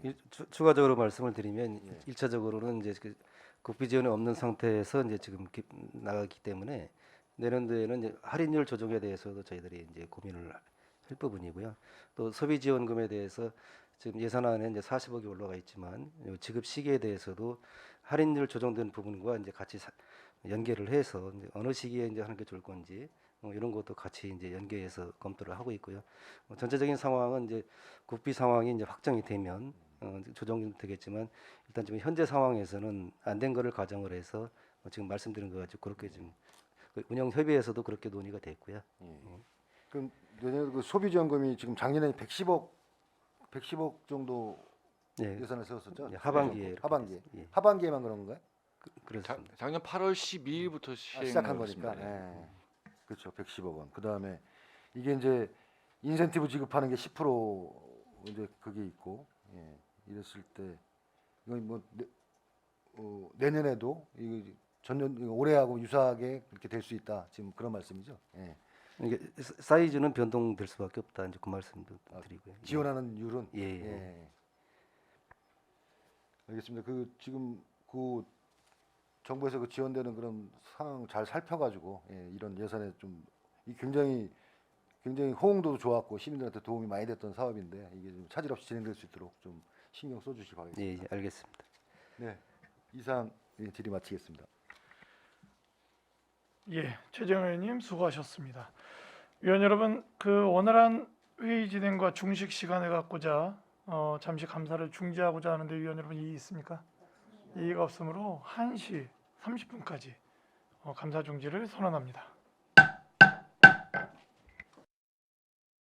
같습니다. 추가적으로 말씀을 드리면 예. 일차적으로는 이제 그 국비 지원이 없는 상태에서 이제 지금 나가기 때문에 내년도에는 이제 할인율 조정에 대해서도 저희들이 이제 고민을 할 부분이고요. 또 소비 지원금에 대해서 지금 예산안에 이제 40억이 올라가 있지만 요 지급 시기에 대해서도 할인율 조정된 부분과 이제 같이 연계를 해서 이제 어느 시기에 이제 하는 게 좋을 건지 이런 것도 같이 이제 연계해서 검토를 하고 있고요. 전체적인 상황은 이제 국비 상황이 이제 확정이 되면 조정이 되겠지만 일단 지금 현재 상황에서는 안 된 거를 가정을 해서 지금 말씀드린 거 가지고 그렇게 좀 운영 협의에서도 그렇게 논의가 됐고요. 그럼 내년 그 소비 지원금이 지금 작년에 110억 정도 예, 예산을 세웠었죠? 예, 하반기에 이렇게 하반기에 됐습니다. 예, 하반기에만 그런 건가요? 그렇습니다. 작년 8월 12일부터 시작한 거니까. 예. 그렇죠. 110억 원. 그다음에 이게 이제 인센티브 지급하는 게 10% 이제 그게 있고 이랬을 때 이건 뭐 내년에도 이거 전년 올해하고 유사하게 그렇게 될 수 있다. 지금 그런 말씀이죠. 예. 이게 사이즈는 변동될 수밖에 없다. 이제 그 말씀도 드리고요. 지원하는 율은 예, 예. 예. 알겠습니다. 그 지금 그 정부에서 그 지원되는 그런 상황 잘 살펴가지고 이런 예산에 좀 굉장히 호응도도 좋았고 시민들한테 도움이 많이 됐던 사업인데 이게 좀 차질 없이 진행될 수 있도록 좀 신경 써주시기 바라겠습니다. 예, 예, 알겠습니다. 네, 이상 질의 마치겠습니다. 예, 최재형 의원님 수고하셨습니다. 위원 여러분, 그 원활한 회의 진행과 중식 시간을 갖고자 잠시 감사를 중지하고자 하는데 위원 여러분 이의 있습니까? 이의가 없으므로 1시 30분까지 감사 중지를 선언합니다.